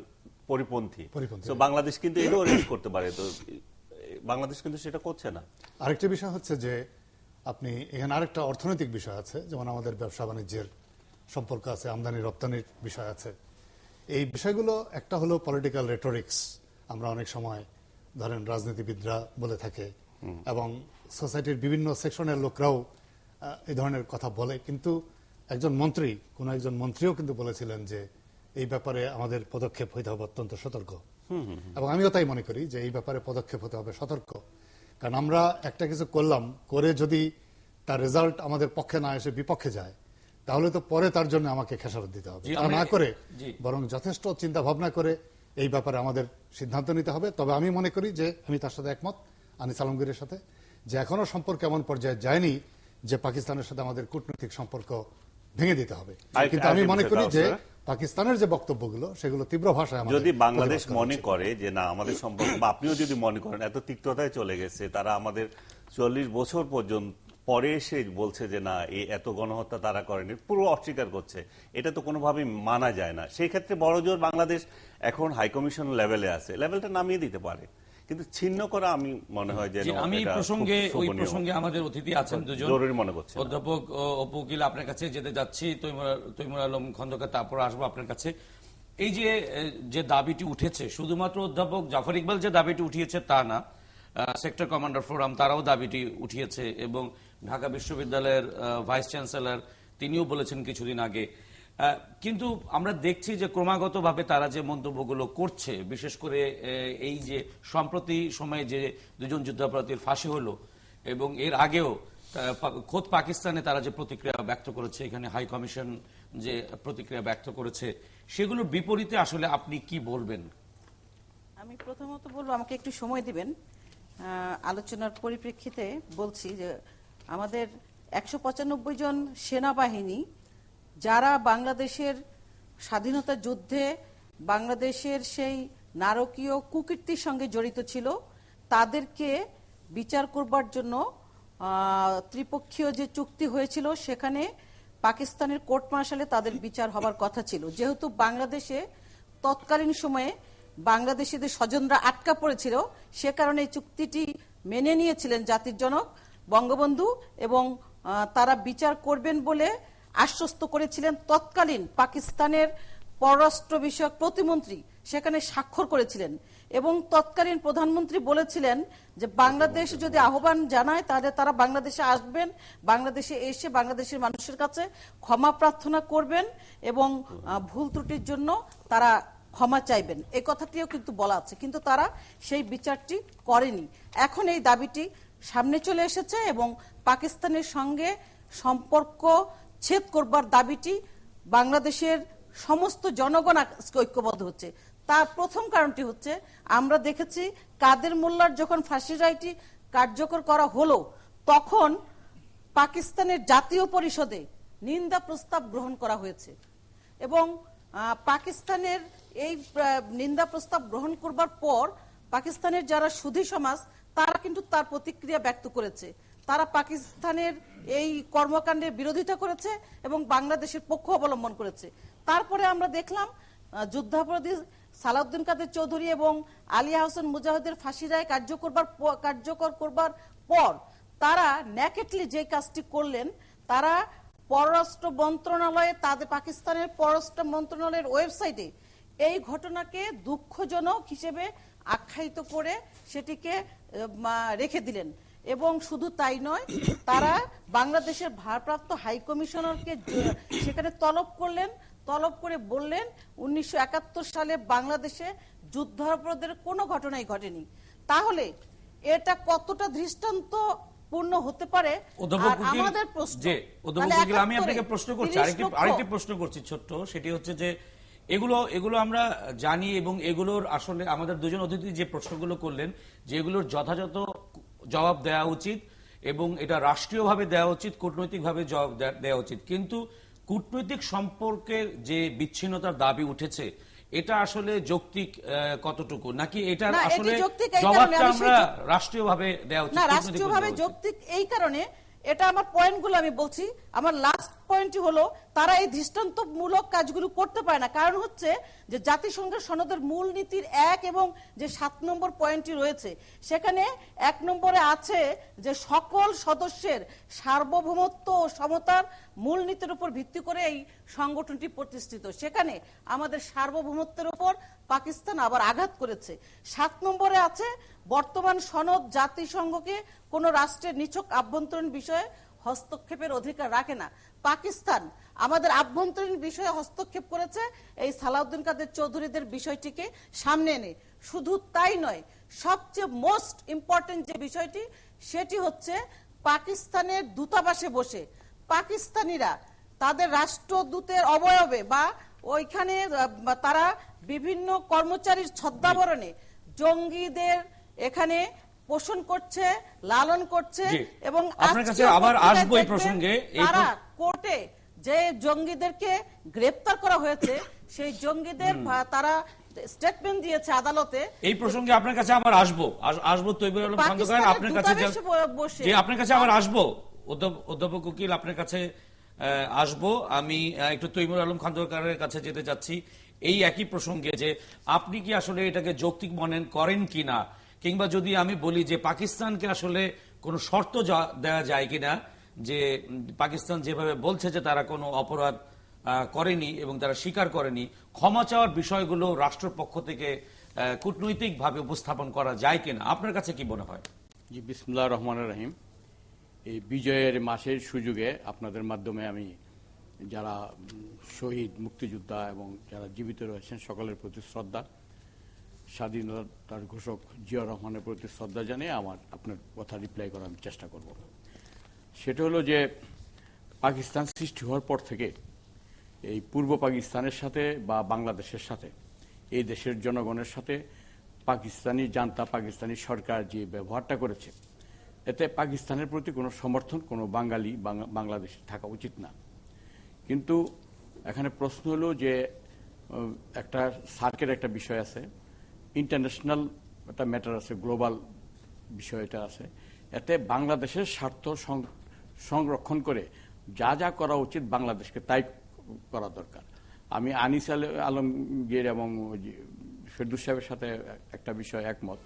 Speaker 2: পরিপন্থী। তো বাংলাদেশ কিন্তু এটাও রেজ করতে পারে, তো বাংলাদেশ কিন্তু সেটা করছে না।
Speaker 3: আরেকটা বিষয় হচ্ছে যে আপনি এখানে আরেকটা অর্থনৈতিক বিষয় আছে, যেমন আমাদের ব্যবসা বাণিজ্যের সম্পর্ক আছে, আমদানি রপ্তানির বিষয় আছে। এই বিষয়গুলো একটা হলো পলিটিক্যাল রেটোরিক্স, আমরা অনেক সময় ধরেন রাজনীতিবিদরা বলে থাকে, এবং সোসাইটির বিভিন্ন সেকশনের লোকরাও এই ধরনের কথা বলে। কিন্তু একজন মন্ত্রীও কিন্তু বলেছিলেন যে এই ব্যাপারে আমাদের পদক্ষেপ হইতে হবে অত্যন্ত সতর্ক, এবং আমিও তাই মনে করি যে এই ব্যাপারে পদক্ষেপ হতে হবে সতর্ক। কারণ আমরা একটা কিছু করলাম, করে যদি তার রেজাল্ট আমাদের পক্ষে না এসে বিপক্ষে যায়, তাহলে তো পরে তার জন্য আমাকে খেসারত দিতে হবে। তা না করে বরং যথেষ্ট চিন্তা ভাবনা করে এই ব্যাপারে আমাদের সিদ্ধান্ত নিতে হবে। তবে আমি মনে করি যে আমি তার সাথে একমত, আনিস আলমগীরের সাথে, যে এখনো সম্পর্ক এমন পর্যায়ে যায়নি যে পাকিস্তানের সাথে আমাদের কূটনৈতিক সম্পর্ক ভেঙে দিতে হবে। কিন্তু আমি মনে করি যে পাকিস্তানের যে বক্তব্যগুলো সেগুলো তীব্র ভাষায়
Speaker 2: যদি বাংলাদেশ মনে করে যে না আমাদের সম্পর্ক, বা আপনিও যদি মনে করেন এত তিক্ততায় চলে গেছে, তারা আমাদের 40 বছর পর্যন্ত পরে এসে বলছে যে না এত গণহত্যা তারা করেনি, পুরো অস্বীকার করছে, এটা তো কোনোভাবেই মানা যায় না। সেই ক্ষেত্রে বড়জোর বাংলাদেশ এখন হাইকমিশন লেভেলে আছে, লেভেলটা নামিয়ে দিতে পারে, কিন্তু ছিন্ন করা আমি মনে হয় যে
Speaker 1: আমি প্রসঙ্গে আমাদের অতিথি আছেন দুজন,
Speaker 2: জরুরি মনে করছি।
Speaker 1: অধ্যাপক অপু উকিল, আপনার কাছে যেতে যাচ্ছি, তৈমুর আলম খন্দকার, তারপর আসবো আপনার কাছে। এই যে দাবিটি উঠেছে, শুধুমাত্র অধ্যাপক জাফর ইকবাল যে দাবিটি উঠিয়েছে তা না, সেক্টর কমান্ডার ফোরাম তারাও দাবিটি উঠিয়েছে, এবং ঢাকা বিশ্ববিদ্যালয়ের ভাইস চ্যান্সেলর তিনিও বলেছেন কিছুদিন আগে। কিন্তু আমরা দেখছি যে ক্রমাগতভাবে তারা যে মন্তব্যগুলো করছে, বিশেষ করে এই যে সম্প্রতি সময়ে যে দুজন যুদ্ধাপরাধীর ফাঁসি হলো এবং এর আগেও খোদ পাকিস্তানে তারা যে প্রতিক্রিয়া ব্যক্ত করেছে, এখানে হাই কমিশন যে প্রতিক্রিয়া ব্যক্ত করেছে, সেগুলোর বিপরীতে আসলে আপনি কি বলবেন?
Speaker 7: আমি প্রথমত বলবো, আমাকে একটু সময় দিবেন। আলোচনার পরিপ্রেক্ষিতে বলছি যে আমাদের 195 জন সেনাবাহিনী যারা বাংলাদেশের স্বাধীনতা যুদ্ধে বাংলাদেশের সেই নারকীয় কুকীর্তির সঙ্গে জড়িত ছিল, তাদেরকে বিচার করবার জন্য ত্রিপক্ষীয় যে চুক্তি হয়েছিল সেখানে পাকিস্তানের কোর্ট মার্শালে তাদের বিচার হবার কথা ছিল। যেহেতু বাংলাদেশে তৎকালীন সময়ে বাংলাদেশিদের স্বজনরা আটকা পড়েছিল, সে কারণে এই চুক্তিটি মেনে নিয়েছিলেন জাতির জনক বঙ্গবন্ধু এবং তারা বিচার করবেন বলে আশ্বস্ত করেছিলেন তৎকালীন পাকিস্তানের পররাষ্ট্র বিষয়ক প্রতিমন্ত্রী, সেখানে স্বাক্ষর করেছিলেন এবং তৎকালীন প্রধানমন্ত্রী বলেছিলেন যে বাংলাদেশ যদি আহ্বান জানায় তাহলে তারা বাংলাদেশে আসবেন, বাংলাদেশে এসে বাংলাদেশের মানুষের কাছে ক্ষমা প্রার্থনা করবেন এবং ভুল ত্রুটির জন্য তারা ক্ষমা চাইবেন, এই কথাটিও কিন্তু বলা আছে। কিন্তু তারা সেই বিচারটি করেনি। এখন এই দাবিটি সামনে চলে এসেছে এবং পাকিস্তানের সঙ্গে সম্পর্ক ছেদ করবার দাবিটি বাংলাদেশের সমস্ত জনগণ ঐক্যবদ্ধ হচ্ছে। তার প্রথম কারণটি হচ্ছে, আমরা দেখেছি কাদের মোল্লার যখন ফাঁসির রায়টি কার্যকর করা হলো তখন পাকিস্তানের জাতীয় পরিষদে নিন্দা প্রস্তাব গ্রহণ করা হয়েছে এবং পাকিস্তানের এই নিন্দা প্রস্তাব গ্রহণ করবার পর পাকিস্তানের যারা সুধী সমাজ তারা কিন্তু তার প্রতিক্রিয়া ব্যক্ত করেছে। তারা পাকিস্তানের এই কর্মকাণ্ডের বিরোধিতা করেছে এবং বাংলাদেশের পক্ষ অবলম্বন করেছে। তারপরে আমরা দেখলাম যুদ্ধাপরাধী সালাউদ্দিন কাদের চৌধুরী এবং আলিয়া হোসেন মুজাহিদের ফাঁসি রায় কার্যকর করবার পর তারা ন্যাকেটলি যে কাজটি করলেন, তারা পররাষ্ট্র মন্ত্রণালয়ে পাকিস্তানের পররাষ্ট্র মন্ত্রণালয়ের ওয়েবসাইটে এই ঘটনাকে দুঃখজনক হিসেবে আখ্যায়িত করে সেটিকে রেখে দিলেন এবং শুধু তাই নয়, তারা বাংলাদেশের ভারপ্রাপ্ত হাই কমিশনারকে সেখানে তলব করলেন, তলব করে বললেন 1971 সালে বাংলাদেশে যুদ্ধাপরাধের কোনো ঘটনাই ঘটেনি। তাহলে এটা কতটা দৃষ্টান্ত পূর্ণ হতে পারে? আমাদের প্রশ্ন,
Speaker 1: আমি আপনাকে প্রশ্ন করছি, আরেকটি প্রশ্ন করছি ছোট্ট, সেটি হচ্ছে যে এগুলো আমরা জানি এবং এগুলোর আসলে আমাদের দুজন অতিথি যে প্রশ্নগুলো করলেন যে এগুলোর যথাযথ জবাব দেওয়া উচিত এবং এটা রাষ্ট্রীয়ভাবে দেওয়া উচিত, কূটনৈতিকভাবে জবাব দেওয়া উচিত, কিন্তু কূটনৈতিক সম্পর্কের যে বিচ্ছিন্নতার দাবি উঠেছে এটা আসলে যৌক্তিক কতটুকু, নাকি এটার আসলে জবাবটা আমরা রাষ্ট্রীয়ভাবে দেওয়া উচিত?
Speaker 7: না, রাষ্ট্রীয়ভাবে যৌক্তিক এই কারণে, এটা আমার পয়েন্টগুলো আমি বলছি। আমার লাস্ট পয়েন্টটি হলো তারা এই দৃষ্টান্তমূলক কাজগুলো করতে পারে না। কারণ হচ্ছে যে জাতিসংঘের সনদের মূল নীতির 1 এবং যে 7 নম্বর পয়েন্টটি রয়েছে সেখানে 1 নম্বরে আছে যে সকল সদস্যের সার্বভৌমত্ব ও সমতার মূলনীতির উপর ভিত্তি করে এই সংগঠনটি প্রতিষ্ঠিত। সেখানে আমাদের সার্বভৌমত্বের উপর পাকিস্তান আবার আঘাত করেছে। 7 নম্বরে আছে বর্তমান সনদ জাতিসংঘকে কোন রাষ্ট্রের নিছক আভ্যন্তরীণ বিষয়ে হস্তক্ষেপের অধিকার রাখে না। পাকিস্তান আমাদের আভ্যন্তরীণ বিষয়ে হস্তক্ষেপ করেছে এই সালাউদ্দিন কাদের চৌধুরীদের বিষয়টিকে সামনে এনে। শুধু তাই নয়, সবচেয়ে মোস্ট ইম্পর্টেন্ট যে বিষয়টি সেটি হচ্ছে পাকিস্তানের দূতাবাসে বসে পাকিস্তানিরা তাদের রাষ্ট্রদূতের অবয়বে বা ওইখানে তারা বিভিন্ন কর্মচারীর ছদ্মাবরণে জঙ্গিদের এখানে পোষণ করছে, লালন করছে এবং
Speaker 1: আপনার কাছে আবার আসবো এই প্রসঙ্গে।
Speaker 7: তারা কোর্টে যে জঙ্গিদেরকে গ্রেফতার করা হয়েছে সেই জঙ্গিদের তারা স্টেটমেন্ট দিয়েছে আদালতে।
Speaker 1: এই প্রসঙ্গে আপনার কাছে আবার আসবো তৈবুর আলম খন্দকার, আপনার কাছে আপনার কাছে আবার আসবো অধ্যাপক উকিল, আপনার কাছে আসবো। আমি একটু তৈমুর আলম খন্দকারের কাছে যেতে চাচ্ছি এই একই প্রসঙ্গে, যে আপনি কি আসলে এটাকে যৌক্তিক মনে করেন কিনা, কিংবা যদি আমি বলি যে পাকিস্তানকে আসলে কোনো শর্ত দেওয়া যায় কিনা, যে পাকিস্তান যেভাবে বলছে যে তারা কোনো অপরাধ করেনি এবং তারা স্বীকার করেনি, ক্ষমা চাওয়ার বিষয়গুলো রাষ্ট্রপক্ষ থেকে কূটনৈতিকভাবে উপস্থাপন করা যায় কিনা, আপনার কাছে কি মনে হয়?
Speaker 8: জি, বিসমিল্লাহির রহমানির রহিম। এই বিজয়ের মাসের সুযোগে আপনাদের মাধ্যমে আমি যারা শহীদ মুক্তিযোদ্ধা এবং যারা জীবিত রয়েছেন সকলের প্রতি শ্রদ্ধা, স্বাধীনতার ঘোষক জিয়া রহমানের প্রতি শ্রদ্ধা জানিয়ে আপনার কথা রিপ্লাই করার আমি চেষ্টা করব। সেটা হলো যে পাকিস্তান সৃষ্টি হওয়ার পর থেকে এই পূর্ব পাকিস্তানের সাথে বা বাংলাদেশের সাথে এই দেশের জনগণের সাথে পাকিস্তানি জান্তা, পাকিস্তানি সরকার যে ব্যবহারটা করেছে, এতে পাকিস্তানের প্রতি কোনো সমর্থন কোনো বাঙালি বাংলাদেশে থাকা উচিত না। কিন্তু এখানে প্রশ্ন হলো যে একটা সার্কের একটা বিষয় আছে, ইন্টারন্যাশনাল একটা ম্যাটার আছে, গ্লোবাল বিষয়টা আছে। এতে বাংলাদেশের স্বার্থ সংরক্ষণ করে যা যা করা উচিত বাংলাদেশকে তাই করা দরকার। আমি আনিস আলমগীর এবং ফেরদৌস সাহেবের সাথে একটা বিষয় একমত,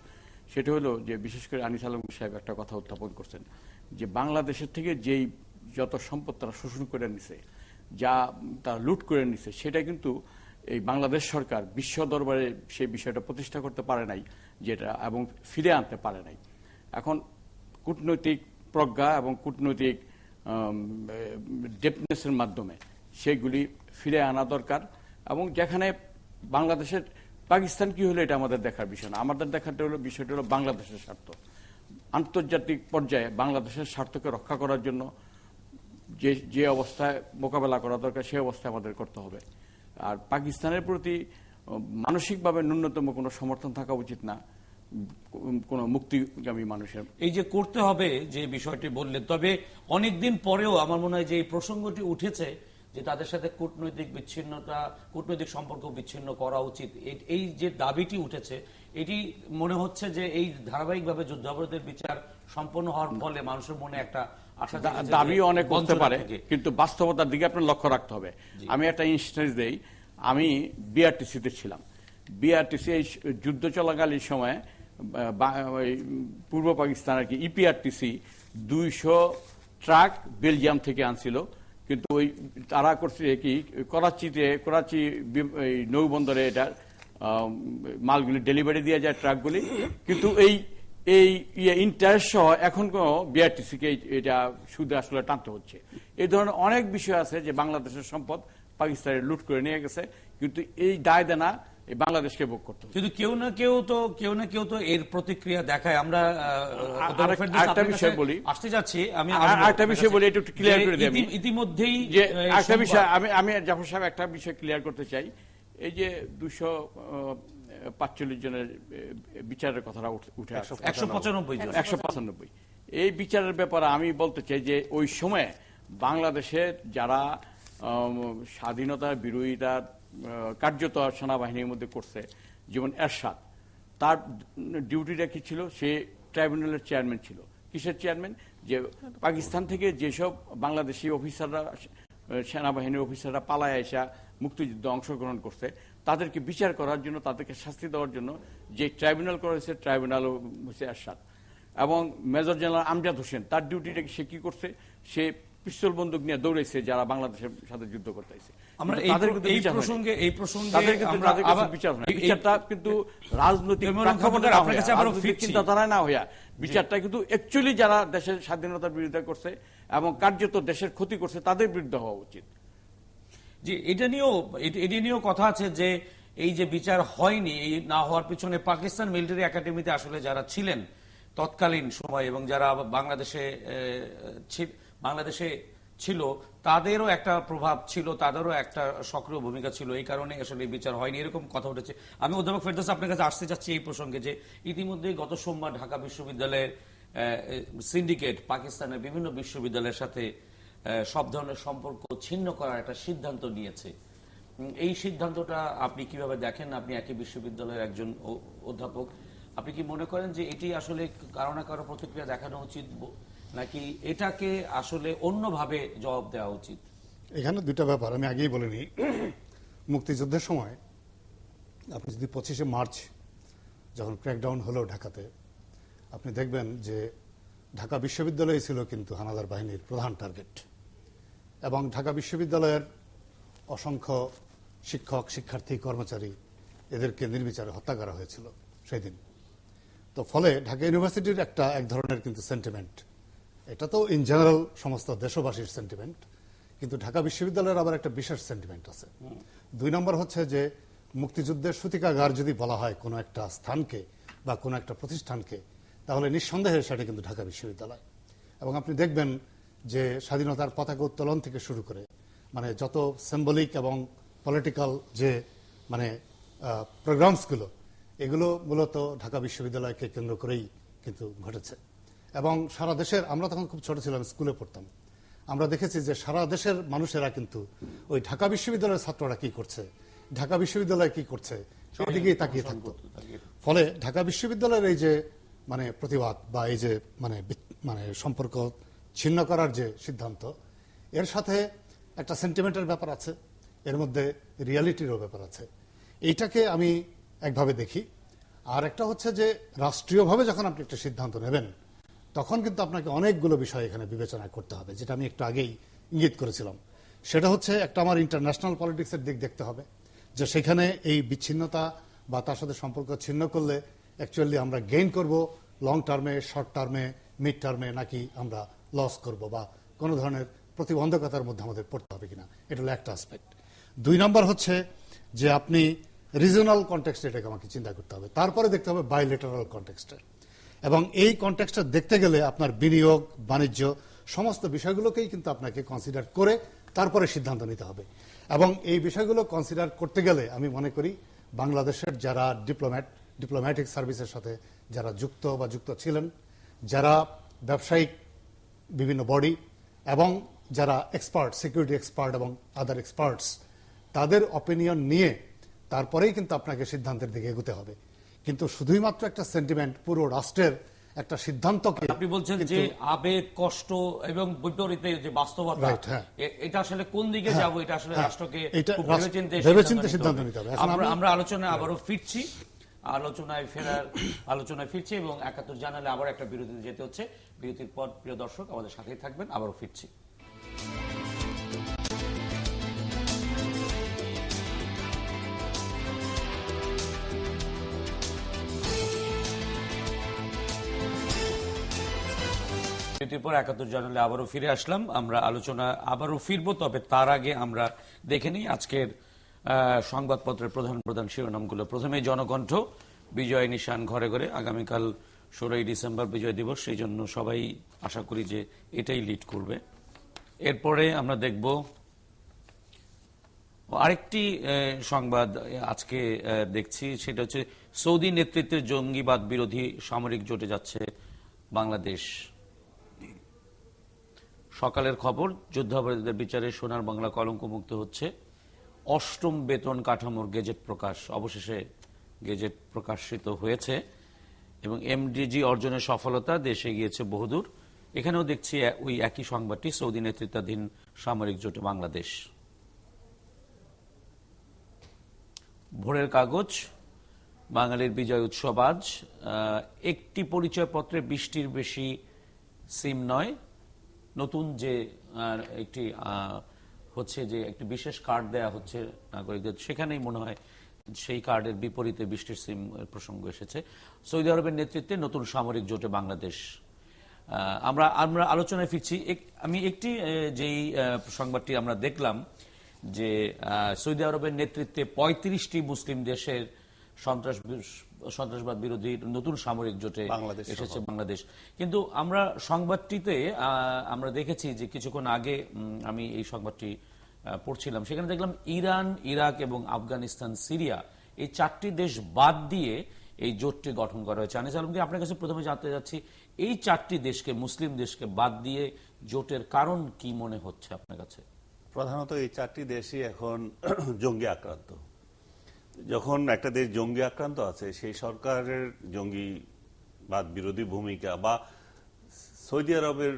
Speaker 8: সেটা হলো যে বিশেষ করে আনিস আলমগীর সাহেব একটা কথা উত্থাপন করছেন যে বাংলাদেশের থেকে যেই যত সম্পদ তারা শোষণ করে নিছে, যা তারা লুট করে নিছে, সেটা কিন্তু এই বাংলাদেশ সরকার বিশ্ব দরবারে সেই বিষয়টা প্রতিষ্ঠা করতে পারে নাই, যেটা এবং ফিরে আনতে পারে নাই। এখন কূটনৈতিক প্রজ্ঞা এবং কূটনৈতিক ডেপনেসের মাধ্যমে সেগুলি ফিরে আনা দরকার। এবং যেখানে বাংলাদেশের পাকিস্তান কি হলো এটা আমাদের দেখার বিষয় না, আমাদের দেখাটা হলো বিষয়টা হলো বাংলাদেশের স্বার্থ। আন্তর্জাতিক পর্যায়ে বাংলাদেশের স্বার্থকে রক্ষা করার জন্য যে অবস্থায় মোকাবেলা করা দরকার সেই অবস্থায় আমাদের করতে হবে। আর পাকিস্তানের প্রতি মানসিকভাবে ন্যূনতম কোনো সমর্থন থাকা উচিত না কোন মুক্তিগামী মানুষের।
Speaker 1: এই যে করতে হবে যে বিষয়টি বললেন, তবে অনেকদিন পরেও আমার মনে হয় যে এই প্রসঙ্গটি উঠেছে যে তাদের সাথে কূটনৈতিক সম্পর্ক বিচ্ছিন্ন করা উচিত, এই যে দাবিটি উঠেছে, এটি মনে হচ্ছে যে এই ধারাবাহিকভাবে যুদ্ধাপরাধের বিচার সম্পন্ন হওয়ার ফলে মানুষের মনে একটা আশা,
Speaker 8: দাবি অনেক করতে পারে, কিন্তু বাস্তবতার দিকে আপনার লক্ষ্য রাখতে হবে। আমি একটা ইনস্ট্যান্স দেই, আমি বিআরটিসিতে ছিলাম। বিআরটিসি এই যুদ্ধ চলাকালীন সময় পূর্ব পাকিস্তান আর কি ইপিআরটিসি 200 ট্রাক বেলজিয়াম থেকে আনছিল, কিন্তু ওই তারা করছে কি করাচি নৌবন্দরে এটা মালগুলি ডেলিভারি দিয়ে যায় ট্রাকগুলি, কিন্তু এই ইন্টারেস্ট সহ এখন কোন বিআরটিসিকে এটা সুদে আসলে টানতে হচ্ছে। এই ধরনের অনেক বিষয় আছে যে বাংলাদেশের সম্পদ পাকিস্তানের লুট করে নিয়ে গেছে, কিন্তু এই দায় দেনা এই বাংলাদেশকে ভোগ করতে হবে।
Speaker 1: কিন্তু কেউ না কেউ তো এর প্রতিক্রিয়া দেখায়। আমরা
Speaker 8: একটা বিষয় বলি,
Speaker 1: আসতে যাচ্ছি, আমি
Speaker 8: একটা বিষয় বলি, একটু ক্লিয়ার করে দিই।
Speaker 1: ইতিমধ্যেই
Speaker 8: যে একটা বিষয় আমি জাফর সাহেব একটা বিষয় ক্লিয়ার করতে চাই। এই যে 245 জনের বিচারের কথাটা উঠে আসে, 195 এই বিচারের ব্যাপারে আমি বলতে চাই যে ওই সময় বাংলাদেশের যারা স্বাধীনতার বিরোধিতার কার্যত সেনাবাহিনীর মধ্যে করছে, যেমন এরশাদ, তার ডিউটিটা কি ছিল? সে ট্রাইব্যুনালের চেয়ারম্যান ছিল। কিসের চেয়ারম্যান? যে পাকিস্তান থেকে যেসব বাংলাদেশি অফিসাররা, সেনাবাহিনীর অফিসাররা পালায় আসা মুক্তিযুদ্ধে অংশগ্রহণ করছে, তাদেরকে বিচার করার জন্য, তাদেরকে শাস্তি দেওয়ার জন্য যে ট্রাইব্যুনাল করা হয়েছে, ট্রাইব্যুনাল হচ্ছে এরশাদ। এবং মেজর জেনারেল আমজাদ হোসেন, তার ডিউটিটা সে কি করছে? সে পিস্তল বন্দুক নিয়ে দৌড়াইছে যারা বাংলাদেশের সাথে যুদ্ধ করতেছে। বিচারটা কিন্তু রাজনৈতিক চিন্তাধারায় না হইয়া বিচারটা কিন্তু অ্যাকচুয়ালি যারা দেশের স্বাধীনতার বিরোধিতা করছে এবং কার্যত দেশের ক্ষতি করছে তাদের বিরুদ্ধে হওয়া উচিত।
Speaker 1: জি, এটা নিয়েও কথা আছে যে এই যে বিচার হয়নি, এই না হওয়ার পিছনে পাকিস্তান মিলিটারি একাডেমিতে আসলে যারা ছিলেন তৎকালীন সময় এবং যারা বাংলাদেশে ছিল, তাদেরও একটা প্রভাব ছিল, তাদেরও একটা সক্রিয় ভূমিকা ছিল, এই কারণে আসলে বিচার হয়নি, এরকম কথা উঠেছে। আমি অধ্যাপক ফেরদৌস আপনার কাছে আসতে চাচ্ছি এই প্রসঙ্গে যে ইতিমধ্যে গত সোমবার ঢাকা বিশ্ববিদ্যালয়ের সিন্ডিকেট পাকিস্তানের বিভিন্ন বিশ্ববিদ্যালয়ের সাথে সব ধরনের সম্পর্ক ছিন্ন করার একটা সিদ্ধান্ত নিয়েছে। এই সিদ্ধান্তটা আপনি কিভাবে দেখেন? আপনি একই বিশ্ববিদ্যালয়ের একজন অধ্যাপক, আপনি কি মনে করেন যে এটি আসলে কারো না কারো প্রতিক্রিয়া দেখানো উচিত, নাকি এটাকে আসলে অন্যভাবে জবাব দেওয়া উচিত?
Speaker 3: এখানে দুটা ব্যাপার আমি আগেই বলিনি। মুক্তিযুদ্ধের সময় আপনি যদি 25শে মার্চ যখন ক্র্যাকডাউন হলো ঢাকাতে, আপনি দেখবেন যে ঢাকা বিশ্ববিদ্যালয় ছিল কিন্তু হানাদার বাহিনীর প্রধান টার্গেট, এবং ঢাকা বিশ্ববিদ্যালয়ের অসংখ্য শিক্ষক, শিক্ষার্থী, কর্মচারী এদেরকে নির্বিচারে হত্যা করা হয়েছিল সেই দিন। তো ফলে ঢাকা ইউনিভার্সিটির এক ধরনের কিন্তু সেন্টিমেন্ট, এটা তো ইন জেনারেল সমস্ত দেশবাসীর সেন্টিমেন্ট, কিন্তু ঢাকা বিশ্ববিদ্যালয়ের আবার একটা বিশেষ সেন্টিমেন্ট আছে। 2 নম্বর হচ্ছে যে মুক্তিযুদ্ধের সূতিকাগার যদি বলা হয় কোনো একটা স্থানকে বা কোনো একটা প্রতিষ্ঠানকে, তাহলে নিঃসন্দেহে সেটা কিন্তু ঢাকা বিশ্ববিদ্যালয়। এবং আপনি দেখবেন যে স্বাধীনতার পতাকা উত্তোলন থেকে শুরু করে মানে যত সিম্বলিক এবং পলিটিক্যাল যে মানে প্রোগ্রামসগুলো, এগুলো মূলত ঢাকা বিশ্ববিদ্যালয়কে কেন্দ্র করেই কিন্তু ঘটেছে। এবং সারা দেশের, আমরা তখন খুব ছোট ছিলাম, স্কুলে পড়তাম, আমরা দেখেছি যে সারা দেশের মানুষেরা কিন্তু ওই ঢাকা বিশ্ববিদ্যালয়ের ছাত্ররা কি করছে, ঢাকা বিশ্ববিদ্যালয় কি করছে, সেদিকেই তাকিয়ে থাকতো। ফলে ঢাকা বিশ্ববিদ্যালয়ের এই যে মানে প্রতিবাদ বা এই যে মানে মানে সম্পর্ক ছিন্ন করার যে সিদ্ধান্ত, এর সাথে একটা সেন্টিমেন্টের ব্যাপার আছে, এর মধ্যে রিয়ালিটিরও ব্যাপার আছে। এইটাকে আমি একভাবে দেখি। আর একটা হচ্ছে যে রাষ্ট্রীয়ভাবে যখন আপনি একটা সিদ্ধান্ত নেবেন, তখন কিন্তু আপনাকে অনেকগুলো বিষয় এখানে বিবেচনা করতে হবে, যেটা আমি একটু আগেই ইঙ্গিত করেছিলাম। সেটা হচ্ছে একটা আমার ইন্টারন্যাশনাল পলিটিক্সের দিক দেখতে হবে, যে সেখানে এই বিচ্ছিন্নতা বা তার সাথে সম্পর্ক ছিন্ন করলে অ্যাকচুয়ালি আমরা গেইন করব লং টার্মে, শর্ট টার্মে, মিড টার্মে, নাকি আমরা লস করব বা কোনো ধরনের প্রতিবন্ধকতার মধ্যে আমাদের পড়তে হবে কিনা, এটা হলো একটা আসপেক্ট। 2 নম্বর হচ্ছে যে আপনি রিজনাল কনটেক্সটে এটাকে আমাকে চিন্তা করতে হবে, তারপরে দেখতে হবে বাইলেটারাল কনটেক্সটে। এবং এই কনটেক্সটটা দেখতে গেলে আপনার বিনিয়োগ, বাণিজ্য, সমস্ত বিষয়গুলোকেই কিন্তু আপনাকে কনসিডার করে তারপরে সিদ্ধান্ত নিতে হবে। এবং এই বিষয়গুলো কনসিডার করতে গেলে আমি মনে করি বাংলাদেশের যারা ডিপ্লোম্যাটিক সার্ভিসের সাথে যারা যুক্ত বা যুক্ত ছিলেন, যারা ব্যবসায়িক বিভিন্ন বডি এবং যারা এক্সপার্ট, সিকিউরিটি এক্সপার্ট এবং আদার এক্সপার্টস, তাদের অপিনিয়ন নিয়ে তারপরেই কিন্তু আপনাকে সিদ্ধান্তের দিকে এগোতে হবে। কিন্তু শুধুই মাত্র একটা সেন্টিমেন্ট পুরো রাষ্ট্রের একটা সিদ্ধান্তকে,
Speaker 1: আপনি বলছেন যে আবেগ, কষ্ট এবং বিপরীতে যে বাস্তবতা, এটা আসলে কোন দিকে যাব, এটা আসলে রাষ্ট্রকে ভেবেচিন্তে সিদ্ধান্ত নিতে হবে। আমরা আলোচনায় আবারও ফিরছি, আলোচনায় ফিরছি এবং 71 জানালে আবার একটা বিরতিতে যেতে হচ্ছে। বিরতির পর প্রিয় দর্শক আমাদের সাথেই থাকবেন, আবারও ফিরছি। বিরতির পর 71 জানালে আবারও ফিরে আসলাম। আমরা আলোচনা আবারও ফিরবো, তবে তার আগে আমরা দেখে নিই আজকের সংবাদপত্রের প্রধান প্রধান শিরোনামগুলো। প্রথমে জনকণ্ঠ, বিজয় নিশান ঘরে ঘরে, আগামীকাল 16ই ডিসেম্বর বিজয় দিবস, সেই জন্য সবাই আশা করি যে এটাই লিড করবে। এরপরে আমরা দেখব আরেকটি সংবাদ আজকে দেখছি, সেটা হচ্ছে সৌদি নেতৃত্বের জঙ্গিবাদ বিরোধী সামরিক জোটে যাচ্ছে বাংলাদেশ। সকালের খবর, যুদ্ধাপরাধীদের বিচারে সোনার বাংলা কলঙ্কমুক্ত হচ্ছে। 8ম বেতন কাঠামোর গেজেট প্রকাশ, অবশেষে গেজেট প্রকাশিত হয়েছে এবং এমডিজি অর্জনের সফলতা, দেশে গিয়েছে বহুদূর। এখানেও দেখছি ওই একই সংবাদটি, সৌদি নেতৃত্বাধীন সামরিক জোটে বাংলাদেশ। ভোরের কাগজ, বাঙালির বিজয় উৎসব আজ। একটি পরিচয়পত্রে 20টির বেশি সিম নয়, নতুন যে একটি হচ্ছে যে একটি বিশেষ কার্ড দেয়া হচ্ছে নাগরিকদের, সেখানেই মনে হয় সেই কার্ডের বিপরীতে 20টির সিম প্রসঙ্গ এসেছে। সৌদি আরবের নেতৃত্বে নতুন সামরিক জোটে বাংলাদেশ। আমরা আলোচনায় ফিরছি। আমি একটি যেই সংবাদটি আমরা দেখলাম যে সৌদি আরবের নেতৃত্বে 35টি মুসলিম দেশের সন্ত্রাসবাদ বিরোধী নতুন সামরিক জোটে এসেছে বাংলাদেশ। কিন্তু আমরা সংবাদটিতে আমরা দেখেছি যে কিছুক্ষণ আগে আমি এই সংবাদটি পড়ছিলাম, সেখানে দেখলাম ইরান, ইরাক এবং আফগানিস্তান, সিরিয়া, এই 4টি দেশ বাদ দিয়ে এই জোটটি গঠন করা হয়েছে। আনিস আলমকে আপনার কাছে প্রথমে জানতে যাচ্ছি, এই 4টি দেশকে, মুসলিম দেশকে বাদ দিয়ে জোটের কারণ কি মনে হচ্ছে আপনার কাছে?
Speaker 2: প্রধানত এই 4টি দেশই এখন জঙ্গি আক্রান্ত। যখন একটা দেশ জঙ্গি আক্রান্ত আছে, সেই সরকারের জঙ্গিবাদ বিরোধী ভূমিকা বা সৌদি আরবের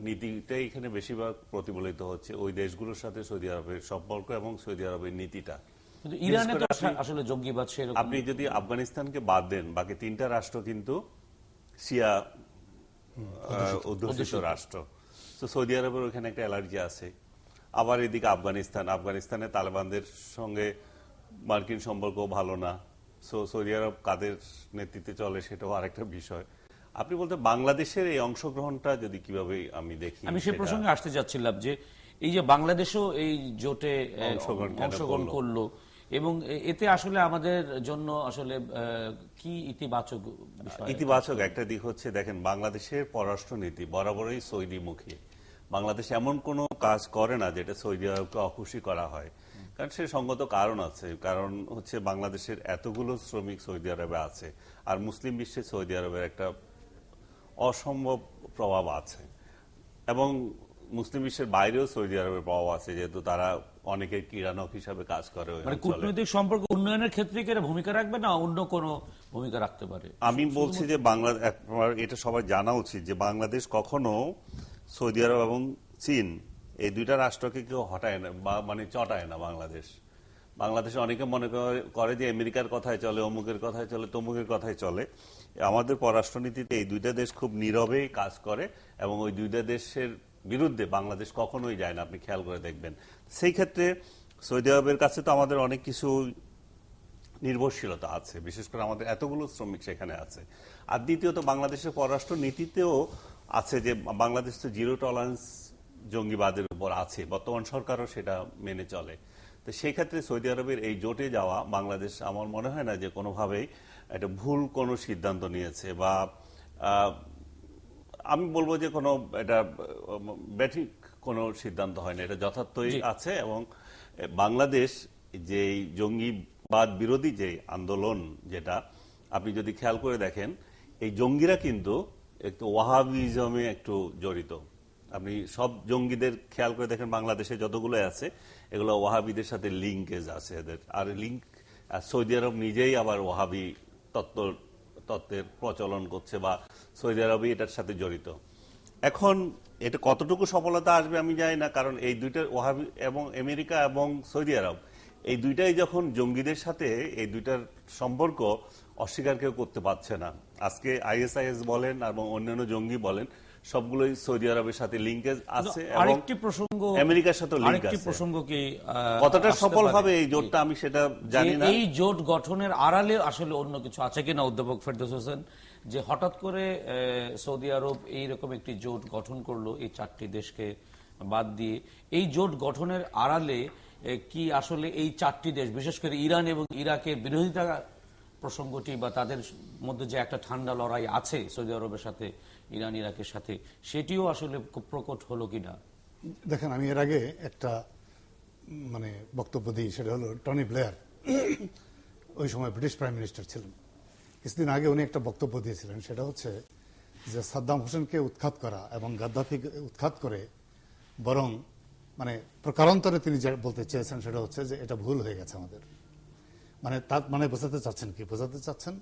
Speaker 2: নীতিটাই এখানে বেশিরভাগ প্রতিফলিত হচ্ছে। ওই দেশগুলোর সাথে সৌদি আরবের সম্পর্ক এবং সৌদি আরবের নীতিটা।
Speaker 1: আসলে জঙ্গিবাদ,
Speaker 2: আপনি যদি আফগানিস্তানকে বাদ দেন, বাকি 3টা রাষ্ট্র কিন্তু শিয়া অধ্যুষিত রাষ্ট্র। তো সৌদি আরবের ওখানে একটা অ্যালার্জি আছে। আবার এদিকে আফগানিস্তানে তালেবানদের সঙ্গে মার্কিন সম্পর্ক ভালো না। সৌদি আরব কাদের নেতৃত্বে চলে সেটাও আরেকটা বিষয়। আপনি বলতে বাংলাদেশের এই অংশগ্রহণটা যদি কিভাবে আমি দেখি,
Speaker 1: আমি সেই প্রসঙ্গে আসতে যাচ্ছিলাম যে এই যে বাংলাদেশও এই জোটে অংশগ্রহণ করলো এবং এতে আসলে আমাদের জন্য আসলে কি ইতিবাচক বিষয়?
Speaker 2: ইতিবাচক একটা দিক হচ্ছে, দেখেন বাংলাদেশের পররাষ্ট্রনীতি বরাবরই সৌদিমুখী। বাংলাদেশ এমন কোনো কাজ করে না যেটা সৌদি আরবকে অখুশি করা হয়, কারণ সে সঙ্গত কারণ আছে। কারণ হচ্ছে বাংলাদেশের এতগুলো শ্রমিক সৌদি আরবে আছে, আর মুসলিম বিশ্বে সৌদি আরবের একটা অসম্ভব প্রভাব আছে, এবং মুসলিম বিশ্বের বাইরেও সৌদি আরবের প্রভাব আছে, যেহেতু তারা অনেকের কিরানক হিসাবে কাজ করে।
Speaker 1: মানে কূটনৈতিক সম্পর্ক উন্নয়নের ক্ষেত্রে কি ভূমিকা রাখবে না অন্য কোনো ভূমিকা রাখতে পারে?
Speaker 2: আমি বলছি যে বাংলাদেশ, এটা সবাই জানা উচিত যে বাংলাদেশ কখনো সৌদি আরব এবং চীন এই দুইটা রাষ্ট্রকে কেউ হটায় না বা মানে চটায় না। বাংলাদেশে অনেকে মনে করে যে আমেরিকার কথায় চলে, অমুকের কথায় চলে, তমুকের কথায় চলে। আমাদের পররাষ্ট্রনীতিতে এই দুইটা দেশ খুব নীরবেই কাজ করে, এবং ওই দুইটা দেশের বিরুদ্ধে বাংলাদেশ কখনোই যায় না, আপনি খেয়াল করে দেখবেন। সেই ক্ষেত্রে সৌদি আরবের কাছে তো আমাদের অনেক কিছু নির্ভরশীলতা আছে, বিশেষ করে আমাদের এতগুলো শ্রমিক সেখানে আছে। আর দ্বিতীয়ত বাংলাদেশের পররাষ্ট্র নীতিতেও আছে যে বাংলাদেশ তো জিরো টলারেন্স জঙ্গিবাদের উপর আছে, বর্তমান সরকারও সেটা মেনে চলে। তো সেই ক্ষেত্রে সৌদি আরবের এই জোটে যাওয়া বাংলাদেশ আমার মনে হয় না যে কোনোভাবেই একটা ভুল কোনো সিদ্ধান্ত নিয়েছে, বা আমি বলবো যে কোনো এটা ব্যাঠিক কোনো সিদ্ধান্ত হয় না, এটা যথার্থই আছে। এবং বাংলাদেশ যে জঙ্গিবাদ বিরোধী যে আন্দোলন, যেটা আপনি যদি খেয়াল করে দেখেন, এই জঙ্গিরা কিন্তু একটু ওয়াহাবিজমে একটু জড়িত। আপনি সব জঙ্গিদের খেয়াল করে দেখেন বাংলাদেশে যতগুলো আছে, এগুলো ওয়াহাবিদের সাথে লিঙ্কেজ আছে এদের। আর সৌদি আরব নিজেই আবার ওয়াহাবি তত্ত্বের প্রচলন করছে, বা সৌদি আরবই এটার সাথে জড়িত। এখন এটা কতটুকু সফলতা আসবে আমি জানি না, কারণ এই দুইটা ওয়াহাবি এবং আমেরিকা এবং সৌদি আরব এই দুইটাই যখন জঙ্গিদের সাথে এই দুইটার সম্পর্ক অস্বীকার কেউ করতে পারছে না। আজকে আইএসআইএস বলেন এবং অন্যান্য জঙ্গি বলেন, সবগুলোই সৌদি আরবের সাথে লিঙ্কেজ আছে, এবং আমেরিকার সাথে লিঙ্ক আছে।
Speaker 1: প্রসঙ্গ কি
Speaker 2: কতটা সফল হবে এই জোটটা আমি সেটা জানি না।
Speaker 1: এই জোট গঠনের আড়ালে আসলে অন্য কিছু আছে কিনা অধ্যাপক ফেরদৌস হোসেন, যে হঠাৎ করে সৌদি আরব এইরকম একটি জোট গঠন করলো এই চারটি দেশকে বাদ দিয়ে? এই জোট গঠনের আড়ালে কি আসলে এই চারটি দেশ, বিশেষ করে ইরান এবং ইরাকের বিরোধিতা প্রসঙ্গটি, বা তাদের মধ্যে যে একটা ঠান্ডা লড়াই আছে সৌদি আরবের সাথে ইরান ইরাকের সাথে, সেটিও আসলে প্রকট হলো কিনা?
Speaker 3: দেখেন, আমি এর আগে একটা মানে বক্তব্য দিই, সেটা হলো টনি ব্লেয়ার ওই সময় ব্রিটিশ প্রাইম মিনিস্টার ছিলেন। কিছুদিন আগে উনি একটা বক্তব্য দিয়েছিলেন, সেটা হচ্ছে যে সাদ্দাম হোসেনকে উৎখাত করা এবং গাদ্দাফিকে উৎখাত করে বরং মানে প্রকারান্তরে তিনি যা বলতে চেয়েছেন সেটা হচ্ছে যে এটা ভুল হয়ে গেছে আমাদের। মানে তার মানে বোঝাতে চাচ্ছেন কি? বোঝাতে চাচ্ছেন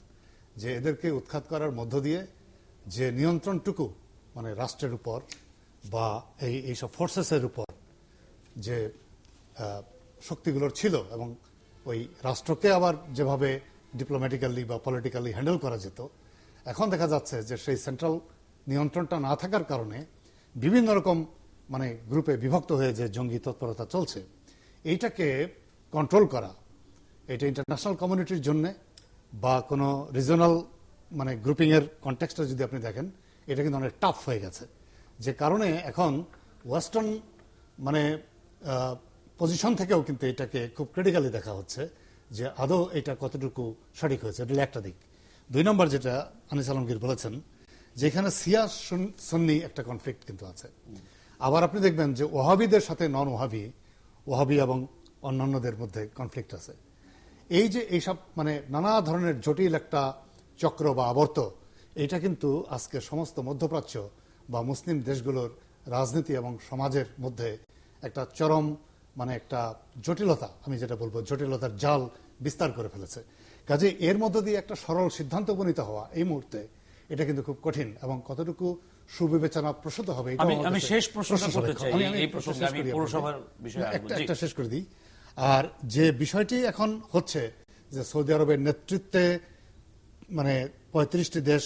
Speaker 3: যে এদেরকে উৎখাত করার মধ্য দিয়ে যে নিয়ন্ত্রণটুকু মানে রাষ্ট্রের উপর বা এইসব ফোর্সেসের উপর যে শক্তিগুলোর ছিল, এবং ওই রাষ্ট্রকে আবার যেভাবে ডিপ্লোম্যাটিক্যালি বা পলিটিক্যালি হ্যান্ডেল করা যেত, এখন দেখা যাচ্ছে যে সেই সেন্ট্রাল নিয়ন্ত্রণটা না থাকার কারণে বিভিন্ন রকম মানে গ্রুপে বিভক্ত হয়ে যে জঙ্গি তৎপরতা চলছে, এইটাকে কন্ট্রোল করা, এটা ইন্টারন্যাশনাল কমিউনিটির জন্য বা কোনো রিজনাল মানে গ্রুপিং এর কনটেক্সটে যদি আপনি দেখেন, এটা কিন্তু অনেক টাফ হয়ে গেছে। যে কারণে এখন ওয়েস্টার্ন মানে পজিশন থেকেও কিন্তু এটাকে খুব ক্রিটিক্যালি দেখা হচ্ছে যে আদৌ এটা কতটুকু সঠিক হয়েছে। এটা একটা দিক। দুই নম্বর যেটা আনিস আলমগীর বলেছেন, যেখানে শিয়া সুন্নি একটা কনফ্লিক্ট কিন্তু আছে। আবার আপনি দেখবেন যে ওয়াহাবিদের সাথে নন ওয়াহাবি এবং অন্যান্যদের মধ্যে কনফ্লিক্ট আছে। এই যে এইসব মানে নানা ধরনের জটিল একটা চক্র বা আবর্ত, এইটা কিন্তু আজকে সমস্ত মধ্যপ্রাচ্য বা মুসলিম দেশগুলোর রাজনীতি এবং সমাজের মধ্যে একটা চরম মানে একটা জটিলতা, আমি যেটা বলবো জটিলতার জাল বিস্তার করে ফেলেছে। কাজে এর মধ্য দিয়ে একটা সরল সিদ্ধান্ত উপনীত হওয়া এই মুহূর্তে এটা কিন্তু খুব কঠিন, এবং কতটুকু সুবিবেচনা প্রসূত হবে
Speaker 1: আমি শেষ প্রশ্ন করতে চাই এই প্রসঙ্গে, আমি পৌরসভার বিষয়ে
Speaker 3: একটা শেষ করে দিই। আর যে বিষয়টি এখন হচ্ছে যে সৌদি আরবের নেতৃত্বে মানে 35টি দেশ,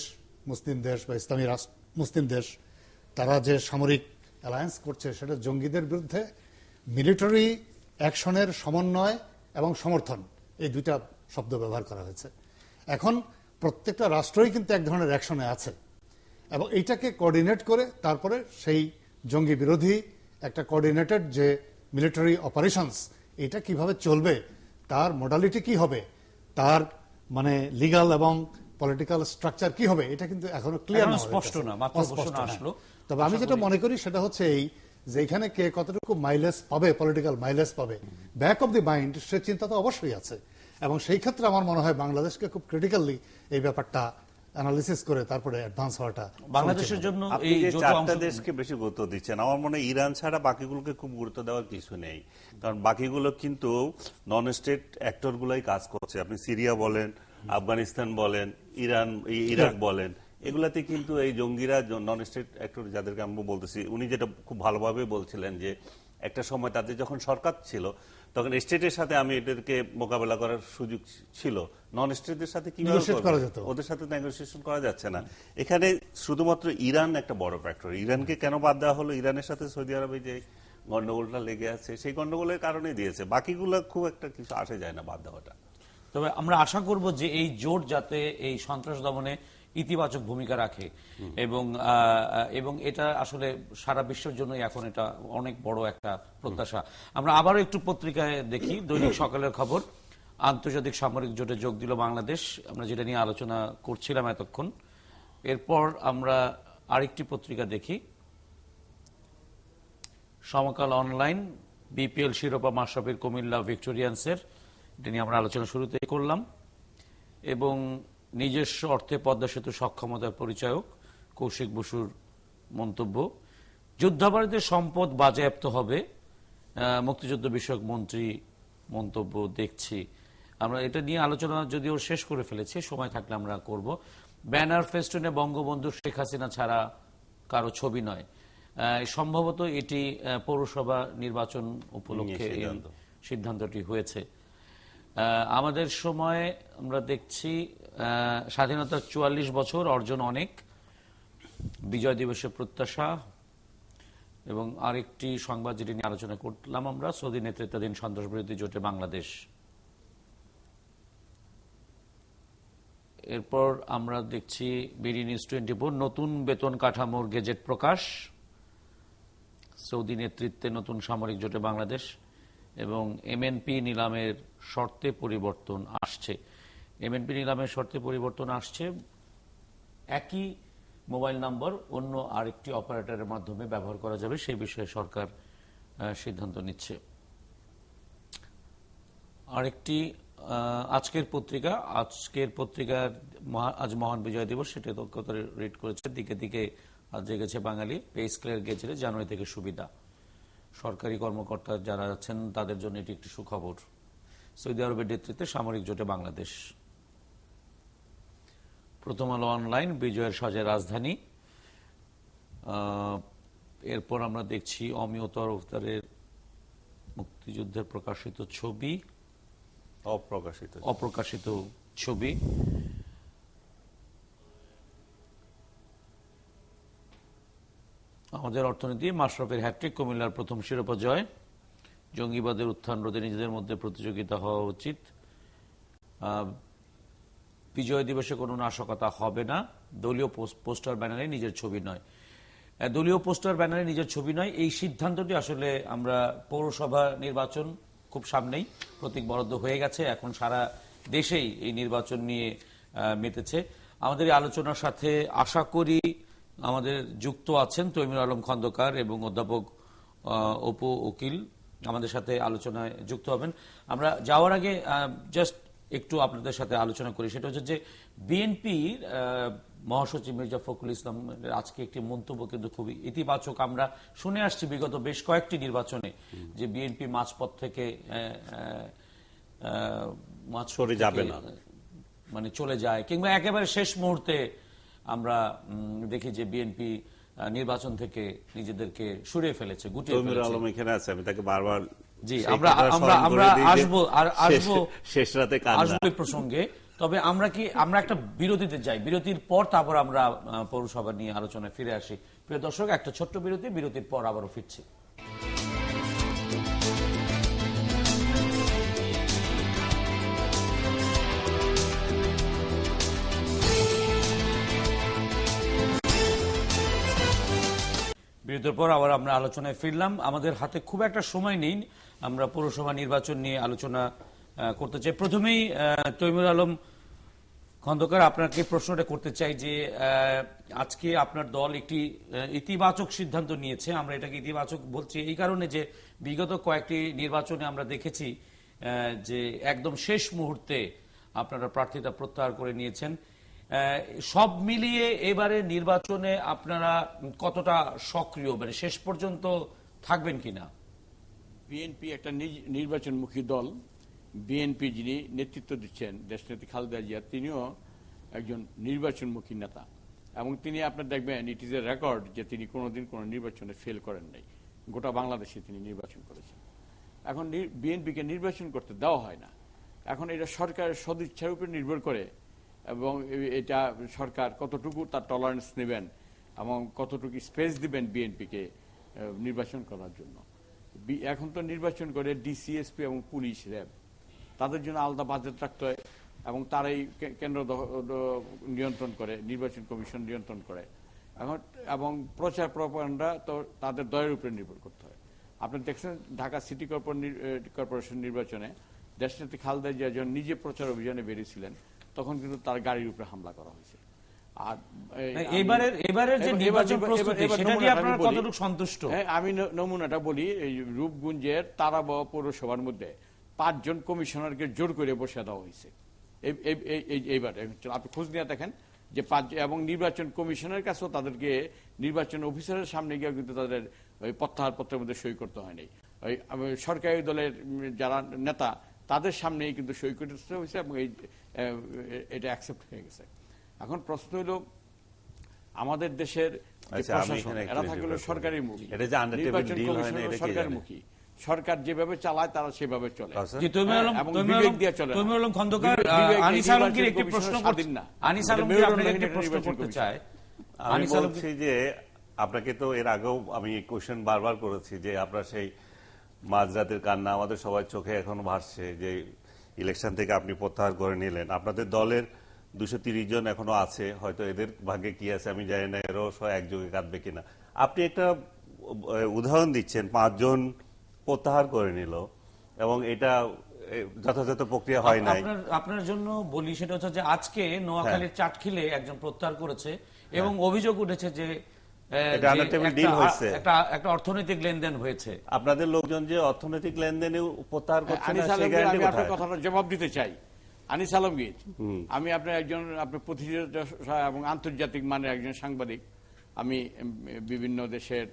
Speaker 3: মুসলিম দেশ বা ইসলামী মুসলিম দেশ, তারা যে সামরিক অ্যালায়েন্স করছে, সেটা জঙ্গিদের বিরুদ্ধে মিলিটারি অ্যাকশনের সমন্বয় এবং সমর্থন, এই দুইটা শব্দ ব্যবহার করা হয়েছে। এখন প্রত্যেকটা রাষ্ট্রই কিন্তু এক ধরনের অ্যাকশনে আছে, এবং এইটাকে কোঅর্ডিনেট করে তারপরে সেই জঙ্গি বিরোধী একটা কোঅর্ডিনেটেড যে মিলিটারি অপারেশনস, এটা কিভাবে চলবে, তার মডালিটি কি হবে, তার মানে লিগ্যাল এবং পলিটিক্যাল স্ট্রাকচার কি হবে, এটা কিন্তু এখনো ক্লিয়ার
Speaker 1: এখনো স্পষ্ট না, মাত্র ঘোষণা আসলো।
Speaker 3: তবে আমি যেটা মনে করি সেটা হচ্ছে এই যে এখানে কে কতটুকু মাইলেজ পাবে, পলিটিক্যাল মাইলেজ পাবে, ব্যাক অফ দি মাইন্ড সে চিন্তা তো অবশ্যই আছে। এবং সেই ক্ষেত্রে আমার মনে হয় বাংলাদেশকে খুব ক্রিটিক্যালি এই ব্যাপারটা অ্যানালিসিস করে তারপরে অ্যাডভান্স হওয়াটা
Speaker 1: বাংলাদেশের জন্য
Speaker 2: আপনি যে চারটা দেশকে বেশি গুরুত্ব দিচ্ছেন, আমার মনে হয় ইরান ছাড়া বাকিগুলোকে খুব গুরুত্ব দেওয়ার কিছু নেই। কারণ বাকিগুলো কিন্তু নন স্টেট অ্যাক্টর গুলাই কাজ করছে। আপনি সিরিয়া বলেন, আফগানিস্তান বলেন, ইরাক বলেন, এগুলাতে কিন্তু এই জঙ্গিরা নন স্টেট অ্যাক্টর যাদেরকে আমরা বলতেছি, উনি যেটা খুব ভালোভাবে বলছিলেন যে একটা সময় তাদের যখন সরকার ছিল তখন স্টেটের সাথে আমি এদেরকে মোকাবেলা করার সুযোগ ছিল, নন স্টেটের সাথে কিভাবে ওদের সাথে নেগোসিয়েশন করা যাচ্ছে না। এখানে শুধুমাত্র ইরান একটা বড় ফ্যাক্টর। ইরানকে কেন বাদ দেওয়া হলো? ইরানের সাথে সৌদি আরবে যে গন্ডগোলটা লেগে আছে সেই গন্ডগোলের কারণে দিয়েছে, বাকিগুলো খুব একটা কিছু আসে যায় না বাদ দেওয়াটা।
Speaker 1: তবে আমরা আশা করব যে এই জোট যাতে এই সন্ত্রাস দমনে ইতিবাচক ভূমিকা রাখে এবং এটা আসলে সারা বিশ্বের জন্য এখন এটা অনেক বড় একটা প্রত্যাশা। আমরা আবারও একটু পত্রিকায় দেখি, দৈনিক সকালের খবর, আন্তর্জাতিক সামরিক জোটে যোগ দিল বাংলাদেশ, আমরা যেটা নিয়ে আলোচনা করছিলাম এতক্ষণ। এরপর আমরা আরেকটি পত্রিকা দেখি, সমকাল অনলাইন, বিপিএল শিরোপা মাশরাফির কুমিল্লা ভিক্টোরিয়ান্সের, এটা নিয়ে আমরা আলোচনা শুরুতেই করলাম। এবং নিজস্ব অর্থে পদ্মা সেতু সক্ষমতার পরিচায়ক কৌশিক বসুর মন্তব্য, যুদ্ধাপরাধীদের সম্পদ বাজেয়াপ্ত হবে, মুক্তিযুদ্ধ বিষয়ক মন্ত্রী মন্তব্য দেখছি। আমরা এটা নিয়ে আলোচনা যদিও শেষ করে ফেলেছি, সময় থাকলে আমরা করব। ব্যানার ফেস্টুনে বঙ্গবন্ধু শেখ হাসিনা ছাড়া কারো ছবি নয়, সম্ভবত এটি পৌরসভা নির্বাচন উপলক্ষে সিদ্ধান্তটি হয়েছে। আমাদের সময় আমরা দেখছি স্বাধীনতার ৪৪ বছর, অর্জন অনেক, বিজয় দিবসের প্রত্যাশা। এবং আরেকটি সংবাদ যেটি নিয়ে আলোচনা করলাম আমরা, সৌদি নেতৃত্বাধীন সন্ত্রাসবিরোধী জোটে বাংলাদেশ। এরপর আমরা দেখছি বিডি নিউজ 24, নতুন বেতন কাঠামোর গেজেট প্রকাশ, সৌদি নেতৃত্বে নতুন সামরিক জোটে বাংলাদেশ এবং এমএনপি নিলামের শর্তে পরিবর্তন আসছে। এমএনপি নিলামের শর্তে পরিবর্তন আসছে, একই মোবাইল নম্বর অন্য আরেকটি অপারেটরের মাধ্যমে ব্যবহার করা যাবে, সেই বিষয়ে সরকার সিদ্ধান্ত নিচ্ছে। আরেকটি আজকের পত্রিকার আজ মহান বিজয় দিবস, সেটা রিড করেছে, দিকে দিকে আজ জেগেছে বাঙালি, পে স্কেলের গেজেটে জানুয়ারি থেকে সুবিধা, সরকারি কর্মকর্তা যারা আছেন তাদের জন্য এটি একটি সুখবর। সৌদি আরবের নেতৃত্বে সামরিক জোটে বাংলাদেশ। প্রথম আলো অনলাইন, বিজয়ের সাজে রাজধানী। এরপর আমরা দেখছি অমিয় তরফদারের মুক্তিযুদ্ধের প্রকাশিত ছবি, অপ্রকাশিত ছবি। আমাদের অর্থনীতি, মাশরাফির হ্যাট্রিক, কুমিল্লার প্রথম শিরোপা জয়, জঙ্গিবাদের উত্থান রোধে নিজেদের মধ্যে প্রতিযোগিতা হওয়া উচিত, বিজয় দিবসে কোনো নাশকতা হবে না, দলীয় পোস্টার ব্যানারে নিজের ছবি নয়। দলীয় পোস্টার ব্যানারে নিজের ছবি নয়, এই সিদ্ধান্তটি আসলে আমরা পৌরসভা নির্বাচন খুব সামনেই, প্রতীক বরাদ্দ হয়ে গেছে, এখন সারা দেশেই এই নির্বাচন নিয়ে মেতেছে। আমাদের এই আলোচনার সাথে আশা করি আমাদের যুক্ত আছেন তৈমুর আলম খন্দকার এবং অধ্যাপক অপু উকিল, আমাদের সাথে আলোচনায় যুক্ত হবেন। আমরা যাওয়ার আগে জাস্ট একটু আপনাদের সাথে আলোচনা করি, সেটা হচ্ছে যে বিএনপির মহাসচিব মির্জা ফখরুল ইসলাম আজকে একটি মন্তব্য কিন্তু খুবই ইতিবাচক। আমরা শুনে আসছি বিগত বেশ কয়েকটি নির্বাচনে যে বিএনপি মাঝপথ থেকে
Speaker 2: যাবে না,
Speaker 1: মানে চলে যায়, কিংবা একেবারে শেষ মুহূর্তে আমরা দেখি যে বিএনপি নির্বাচন থেকে নিজেদেরকে সরিয়ে ফেলেছে, গুটিয়ে ফেলেছে।
Speaker 2: আলম এখানে আছে, আমি তাকে বারবার
Speaker 1: জি আমরা আসবো
Speaker 2: শেষ রাতে
Speaker 1: আসবো এই প্রসঙ্গে। তবে আমরা একটা বিরতিতে যাই, বিরতির পর তারপর আমরা পৌরসভা নিয়ে আলোচনায় ফিরে আসি। প্রিয় দর্শক, একটা ছোট্ট বিরতির পর আবারও ফিরছি। বিরতির পর আবার আমরা আলোচনায় ফিরলাম। আমাদের হাতে খুব একটা সময় নেই, আমরা পৌরসভা নির্বাচন নিয়ে আলোচনা করতে চাই। প্রথমেই তৈমুর আলম খন্দকার, আপনাকে প্রশ্নটা করতে চাই যে আজকে আপনার দল একটি ইতিবাচক সিদ্ধান্ত নিয়েছে। আমরা এটাকে ইতিবাচক বলছি এই কারণে যে বিগত কয়েকটি নির্বাচনে আমরা দেখেছি যে একদম শেষ মুহূর্তে আপনারা প্রার্থিতা প্রত্যাহার করে নিয়েছেন। সব মিলিয়ে এবারে নির্বাচনে আপনারা কতটা সক্রিয়, মানে শেষ পর্যন্ত থাকবেন কিনা?
Speaker 8: বিএনপি একটা নির্বাচনমুখী দল। বিএনপি যিনি নেতৃত্ব দিচ্ছেন দেশনেত্রী খালেদা জিয়া, তিনিও একজন নির্বাচনমুখী নেতা এবং তিনি আপনার দেখবেন ইট ইজ এ রেকর্ড যে তিনি কোনোদিন কোনো নির্বাচনে ফেল করেন নাই। গোটা বাংলাদেশে তিনি নির্বাচন করেছেন। এখন বিএনপিকে নির্বাচন করতে দেওয়া হয় না। এখন এটা সরকারের সদিচ্ছার উপর নির্ভর করে এবং এটা সরকার কতটুকু তার টলারেন্স নেবেন এবং কতটুকু স্পেস দিবেন বিএনপিকে নির্বাচন করার জন্য। এখন তো নির্বাচন করে ডিসিএসপি এবং পুলিশ, র্যাব, তাদের জন্য আলাদা বাজেট রাখতে হয় এবং তারাই কেন্দ্র নিয়ন্ত্রণ করে, নির্বাচন কমিশন নিয়ন্ত্রণ করে। এখন এবং প্রচার প্রপাগান্ডা তো তাদের দয়ের উপরে নির্ভর করতে হয়। আপনি দেখছেন ঢাকা সিটি কর্পোরেশন নির্বাচনে দেশনেত্রী খালেদা জিয়া যখন নিজে প্রচার অভিযানে বেরিয়েছিলেন তখন কিন্তু তার গাড়ির উপরে হামলা করা হয়েছে। আর
Speaker 1: এবারের যে নির্বাচন প্রস্তুতি সেটা নিয়ে আপনারা কতটুকু সন্তুষ্ট?
Speaker 8: আমি নমুনাটা বলি। এই রূপগঞ্জের তারাবাহ পৌরসভার মধ্যে 5 জন কমিশনারকে জোর করে বসে দেওয়া হয়েছে। এইবার আপনি খোঁজ নিয়ে দেখেন যে 5 এবং নির্বাচন কমিশনের কাছেও তাদেরকে নির্বাচন অফিসারের সামনে গিয়ে কিন্তু তাদের ওই প্রত্যাহার পত্রের মধ্যে সই করতে হয়নি। ওই সরকারি দলের যারা নেতা তাদের সামনেই কিন্তু সই করতে হয়েছে এবং এটা অ্যাকসেপ্ট হয়ে গেছে। এখন প্রশ্ন হলো আমাদের দেশের এরা থাকলে সরকারি মুখী, নির্বাচন কমিশন সরকারি মুখী, সরকার যেভাবে চালায় তারা সেভাবে চলে এবং বিবেক দিয়ে চলে।
Speaker 2: আমি বলছি যে আপনাকে তো এর আগেও আমি কোশ্চেন বারবার করেছি যে আপনার সেই মাঝরাতের কান্না আমাদের সবার চোখে এখনো ভাসছে যে ইলেকশন থেকে আপনি প্রত্যাহার করে নিলেন। আপনাদের দলের 230 জন এখনো আছে, হয়তো এদের ভাগ্যে কি আছে আমি জানি না, এরও একযোগে কাঁদবে কিনা। আপনি একটা উদাহরণ দিচ্ছেন 5 জন প্রত্যাহার করে নিল এবং এটা যথাযথ প্রক্রিয়া হয় নাই।
Speaker 1: আপনার জন্য বলি সেটা হচ্ছে যে আজকে নোয়াখালীর চাটখিলে একজন প্রত্যাহার করেছে এবং অভিযোগ উঠেছে যে একটা অর্থনৈতিক লেনদেন হয়েছে।
Speaker 2: আপনাদের লোকজন যে অর্থনৈতিক লেনদেনে প্রত্যাহার করছে না,
Speaker 8: আমি আপনার কথাটা জবাব দিতে চাই। আনিস আলমগীর, আমি আপনার একজন আপনার প্রতিনিধি এবং আন্তর্জাতিক মানের একজন সাংবাদিক। আমি বিভিন্ন দেশের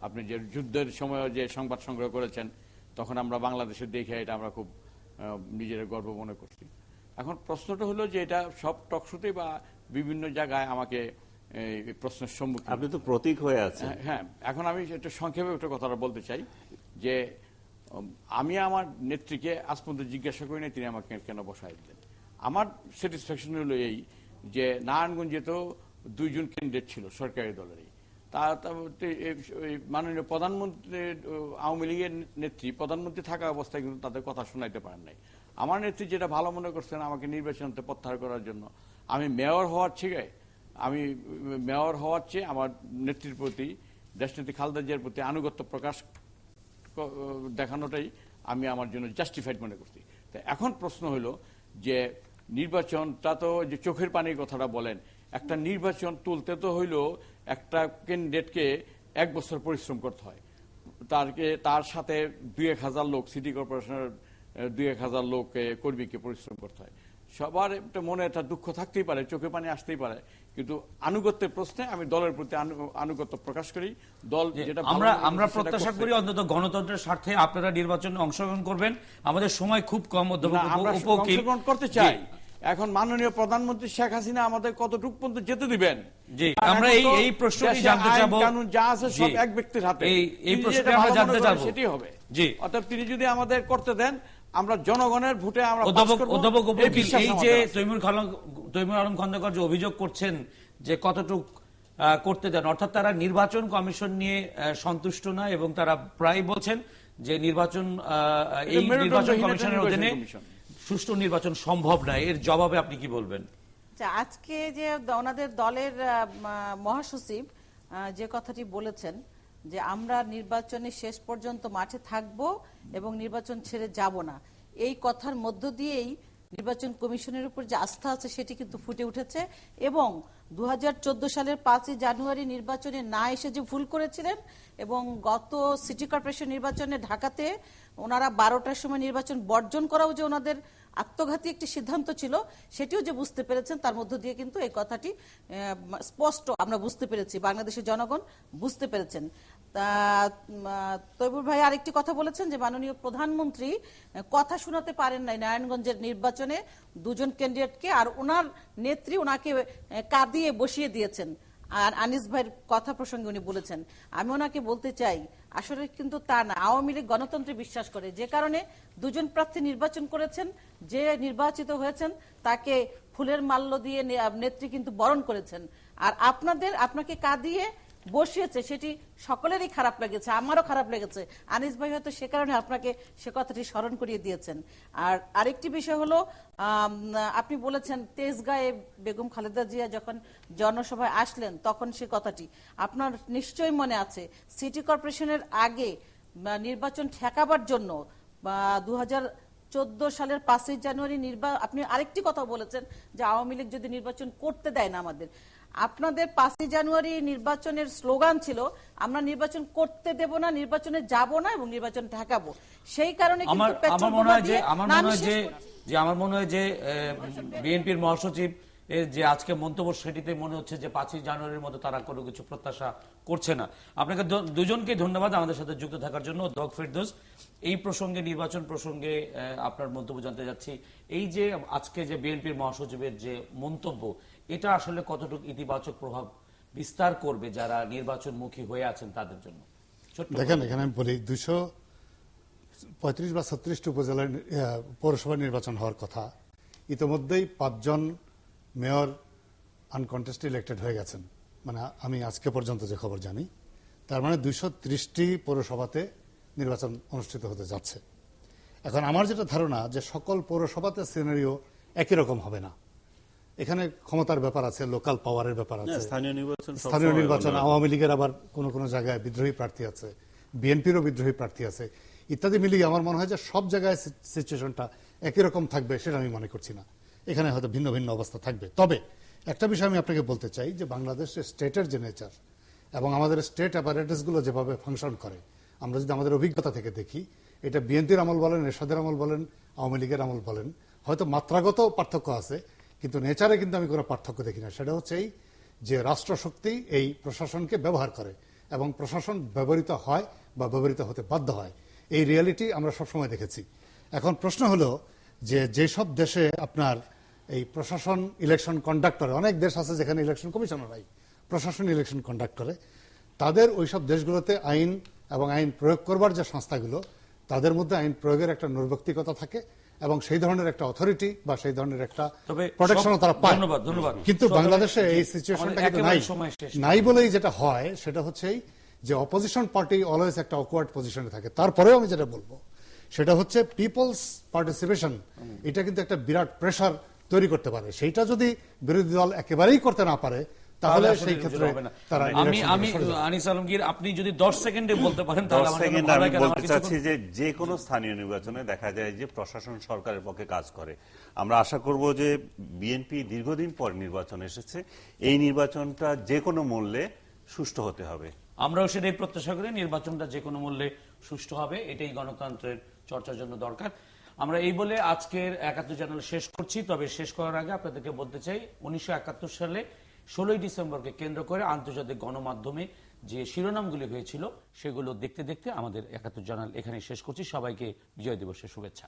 Speaker 8: আপনি যে যুদ্ধের সময় যে সংবাদ সংগ্রহ করেছেন তখন আমরা বাংলাদেশে দেখে এটা আমরা খুব নিজের গর্ব মনে করছি। এখন প্রশ্নটা হলো যে এটা সব টকশোতে বা বিভিন্ন জায়গায় আমাকে প্রশ্নের সম্মুখীন,
Speaker 2: আপনি তো প্রতীক হয়ে আছেন।
Speaker 8: হ্যাঁ, এখন আমি একটু সংক্ষেপে একটা কথাটা বলতে চাই যে আমি আমার নেত্রীকে আজ পর্যন্ত জিজ্ঞাসা করি না তিনি আমাকে কেন বসাই দিলেন। আমার স্যাটিসফ্যাকশন হলো এই যে নারায়ণগঞ্জে তো 2 জন ক্যান্ডিডেট ছিল সরকারি দলেরই, মাননীয় প্রধানমন্ত্রী আওয়ামী লীগের নেত্রী প্রধানমন্ত্রী থাকা অবস্থায় কিন্তু তাদের কথা শোনাইতে পারেন নাই। আমার নেত্রী যেটা ভালো মনে করছেন আমাকে নির্বাচনতে প্রত্যাহার করার জন্য, আমি মেয়র হওয়ার চেয়ে আমার নেত্রীর প্রতি দেশনেত্রী খালেদা জিয়ার প্রতি আনুগত্য প্রকাশ দেখানোটাই আমি আমার জন্য জাস্টিফাইড মনে করছি। তো এখন প্রশ্ন হলো যে নির্বাচনটা তো যে চোখের পানির কথাটা বলেন, একটা নির্বাচন তুলতে তো হইলো একটা ক্যান্ডিডেটকে 1 বছর পরিশ্রম করতে হয়, তার সাথে 2-1000 লোক সিটি কর্পোরেশনের 2-1000 লোক কর্মীকে পরিশ্রম করতে হয়। সবার একটা মনে একটা দুঃখ থাকতেই পারে, চোখে পানি আসতেই পারে, কিন্তু আনুগত্যের প্রশ্নে আমি দলের প্রতি আনুগত্য প্রকাশ করি। দল যেটা
Speaker 1: আমরা প্রত্যাশা করি অন্তত গণতন্ত্রের স্বার্থে আপনারা নির্বাচনে অংশগ্রহণ করবেন। আমাদের সময় খুব কম,
Speaker 8: অংশগ্রহণ করতে চাই। এখন মাননীয় প্রধানমন্ত্রী শেখ হাসিনা আমাদের কতটুকু পর্যন্ত যেতে দিবেন?
Speaker 1: জি, আমরা এই প্রশ্নটি জানতে চাইবো।
Speaker 8: কানুন যা আছে সব এক ব্যক্তির হাতে,
Speaker 1: এই প্রশ্নটি আমরা জানতে চাইবো,
Speaker 8: সেটাই হবে।
Speaker 1: জি,
Speaker 8: অর্থাৎ তিনি যদি আমাদের করতে দেন আমরা জনগণের ভোটে আমরা
Speaker 1: অধ্যাপক এই যে তৈমুর আলম খন্দকার যে অভিযোগ করছেন যে কতটুক করতে দেন, অর্থাৎ তারা নির্বাচন কমিশন নিয়ে সন্তুষ্ট না এবং তারা প্রায় বলছেন যে নির্বাচন কমিশনের অধীনে সুষ্ঠু নির্বাচন সম্ভব নয়। এর জবাবে আপনি কি বলবেন?
Speaker 7: আজকে যে ওনাদের দলের মহাসচিব যে কথাটি বলেছেন যে আমরা নির্বাচনে শেষ পর্যন্ত মাঠে থাকব এবং নির্বাচন ছেড়ে যাব না, এই কথার মধ্য দিয়েই নির্বাচন কমিশনের উপর যে আস্থা আছে সেটি কিন্তু ফুটে উঠেছে। এবং 2014 সালের 5ই জানুয়ারি নির্বাচনে না এসে যে ভুল করেছিলেন এবং গত সিটি কর্পোরেশন নির্বাচনে ঢাকাতে ওনারা 12টার সময় নির্বাচন বর্জন করাও যে ওনাদের আত্মঘাতী একটি সিদ্ধান্ত ছিল সেটিও যে বুঝতে পেরেছেন, তার মধ্য দিয়ে কিন্তু এই কথাটি স্পষ্ট আমরা বুঝতে পেরেছি, বাংলাদেশের জনগণ বুঝতে পেরেছেন। তৈবুর ভাই আরেকটি কথা বলেছেন যে মাননীয় প্রধানমন্ত্রী কথা শোনাতে পারেন নাই নারায়ণগঞ্জের নির্বাচনে দুজন ক্যান্ডিডেটকে, আর ওনার নেত্রী ওনাকে কাঁদিয়ে বসিয়ে দিয়েছেন। আর আনিস ভাইয়ের কথা প্রসঙ্গে উনি বলেছেন, আমি ওনাকে বলতে চাই আসলে কিন্তু তা না, আওয়ামী লীগ গণতন্ত্রে বিশ্বাস করে, যে কারণে দুজন প্রার্থী নির্বাচন করেছেন, যে নির্বাচিত হয়েছেন তাকে ফুলের মাল্য দিয়ে নেত্রী কিন্তু বরণ করেছেন। আর আপনাকে কাঁদিয়ে বসিয়েছে, সেটি সকলেরই খারাপ লেগেছে, আমারও খারাপ লেগেছে। আনিস ভাই হয়তো সে কারণে আপনাকে সে কথাটি স্মরণ করিয়ে দিয়েছেন। আর আরেকটি বিষয় হলো, আপনি বলেছেন তেজগাঁয়ে বেগম খালেদা জিয়া যখন জনসভায় আসলেন তখন সে কথাটি আপনার নিশ্চয়ই মনে আছে। সিটি কর্পোরেশনের আগে নির্বাচন ঠেকাবার জন্য 2014 সালের 5ই জানুয়ারি আপনি আরেকটি কথা বলেছেন যে আওয়ামী লীগ যদি নির্বাচন করতে দেয় না আমাদের, আপনাদের 5ই জানুয়ারি নির্বাচনের স্লোগান ছিল আমরা নির্বাচন করতে দেব না, নির্বাচনে যাব না এবং নির্বাচন ঠেকাবো। সেই কারণে কিন্তু
Speaker 1: আমার মনে হয় যে বিএনপির মহাসচিব যে আজকে মন্তব্য সেটিতে মনে হচ্ছে যে 5ই জানুয়ারির মতো তারা কোনো কিছু প্রত্যাশা করছে না। আপনাকে দুজনকে ধন্যবাদ আমাদের সাথে যুক্ত থাকার জন্য। দক ফেরদৌস, এই প্রসঙ্গে নির্বাচন প্রসঙ্গে আপনার মন্তব্য জানতে যাচ্ছি। এই যে আজকে যে বিএনপির মহাসচিবের যে মন্তব্য, এটা আসলে কতটুকু ইতিবাচক প্রভাব বিস্তার করবে যারা নির্বাচনমুখী হয়ে আছেন তাদের জন্য?
Speaker 3: দেখেন, এখানে আমি বলি 235 বা 36টি উপজেলার পৌরসভা নির্বাচন হওয়ার কথা, ইতিমধ্যেই 5 জন মেয়র আনকন্টেস্টেড ইলেক্টেড হয়ে গেছেন, মানে আমি আজকে পর্যন্ত যে খবর জানি। তার মানে 230টি পৌরসভাতে নির্বাচন অনুষ্ঠিত হতে যাচ্ছে। এখন আমার যেটা ধারণা যে সকল পৌরসভাতে সিনারিও একই রকম হবে না। এখানে ক্ষমতার ব্যাপার আছে, লোকাল পাওয়ারের ব্যাপার আছে, স্থানীয় নির্বাচন, আওয়ামী লীগের আবার কোন কোন জায়গায় বিদ্রোহী প্রার্থী আছে, বিএনপিরও বিদ্রোহী প্রার্থী আছে ইত্যাদি মিলিয়ে আমার মনে হয় যে সব জায়গায় সিচুয়েশনটা একই রকম থাকবে সেটা আমি মনে করছি না। এখানে হয়তো ভিন্ন ভিন্ন অবস্থা থাকবে। তবে একটা বিষয় আমি আপনাকে বলতে চাই যে বাংলাদেশের স্টেটের যে নেচার এবং আমাদের স্টেট অ্যাপারেটাসগুলো যেভাবে ফাংশন করে, আমরা যদি আমাদের অভিজ্ঞতা থেকে দেখি, এটা বিএনপির আমল বলেন, এরশাদের আমল বলেন, আওয়ামী লীগের আমল বলেন, হয়তো মাত্রাগত পার্থক্য আছে কিন্তু নেচারে কিন্তু আমি কোনো পার্থক্য দেখি না। সেটা হচ্ছে এই যে রাষ্ট্রশক্তি এই প্রশাসনকে ব্যবহার করে এবং প্রশাসন ব্যবহৃত হয় বা ব্যবহৃত হতে বাধ্য হয়, এই রিয়ালিটি আমরা সবসময় দেখেছি। এখন প্রশ্ন হলো যে যেসব দেশে আপনার এই প্রশাসন ইলেকশন কন্ডাক্ট করে, অনেক দেশ আছে যেখানে ইলেকশন কমিশনার নাই, প্রশাসন ইলেকশন কন্ডাক্ট করে, তাদের ওইসব দেশগুলোতে আইন এবং আইন প্রয়োগ করবার যে সংস্থাগুলো, তাদের মধ্যে আইন প্রয়োগের একটা নৈর্ব্যক্তিকতা থাকে এবং সেই ধরনের একটা অথরিটি বা সেই ধরনের একটা প্রোটেকশন তারা পায়। কিন্তু বাংলাদেশে এই সিচুয়েশনটা কিন্তু নাই বলেই যেটা হয় সেটা হচ্ছে যে অপোজিশন পার্টি অলওয়েজ একটা অকওয়ার্ড পজিশনে থাকে। তারপরেও আমি যেটা বলবো সেটা হচ্ছে পিপলস পার্টিসিপেশন, এটা কিন্তু একটা বিরাট প্রেসার তৈরি করতে পারে। সেইটা যদি বিরোধী দল একেবারেই করতে না পারে তাহলে সেই ক্ষেত্রে তারা
Speaker 1: আমি আনিস আলমগীর, আপনি যদি 10 সেকেন্ডে বলতে পারেন তাহলে
Speaker 2: আমি বলতে চাচ্ছি যে কোনো স্থানীয় নির্বাচনে দেখা যায় যে প্রশাসন সরকারের পক্ষে কাজ করে। আমরা আশা করব যে বিএনপি দীর্ঘদিন পর নির্বাচন এসেছে, এই নির্বাচনটা যে কোনো মূল্যে সুষ্ঠু হতে হবে।
Speaker 1: আমরাও সেটাই প্রত্যাশা করি, নির্বাচনটা যে কোনো মূল্যে সুষ্ঠু হবে, এটাই গণতন্ত্রের চর্চার জন্য দরকার। আমরা এই বলে আজকের 71 চ্যানেল শেষ করছি। তবে শেষ করার আগে আপনাদেরকে বলতে চাই 1971 সালে 16ই ডিসেম্বরকে কেন্দ্র করে আন্তর্জাতিক গণমাধ্যমে যে শিরোনামগুলি হয়েছিল সেগুলো দেখতে দেখতে আমাদের 71 চ্যানেল এখানে শেষ করছি। সবাইকে বিজয় দিবসের শুভেচ্ছা।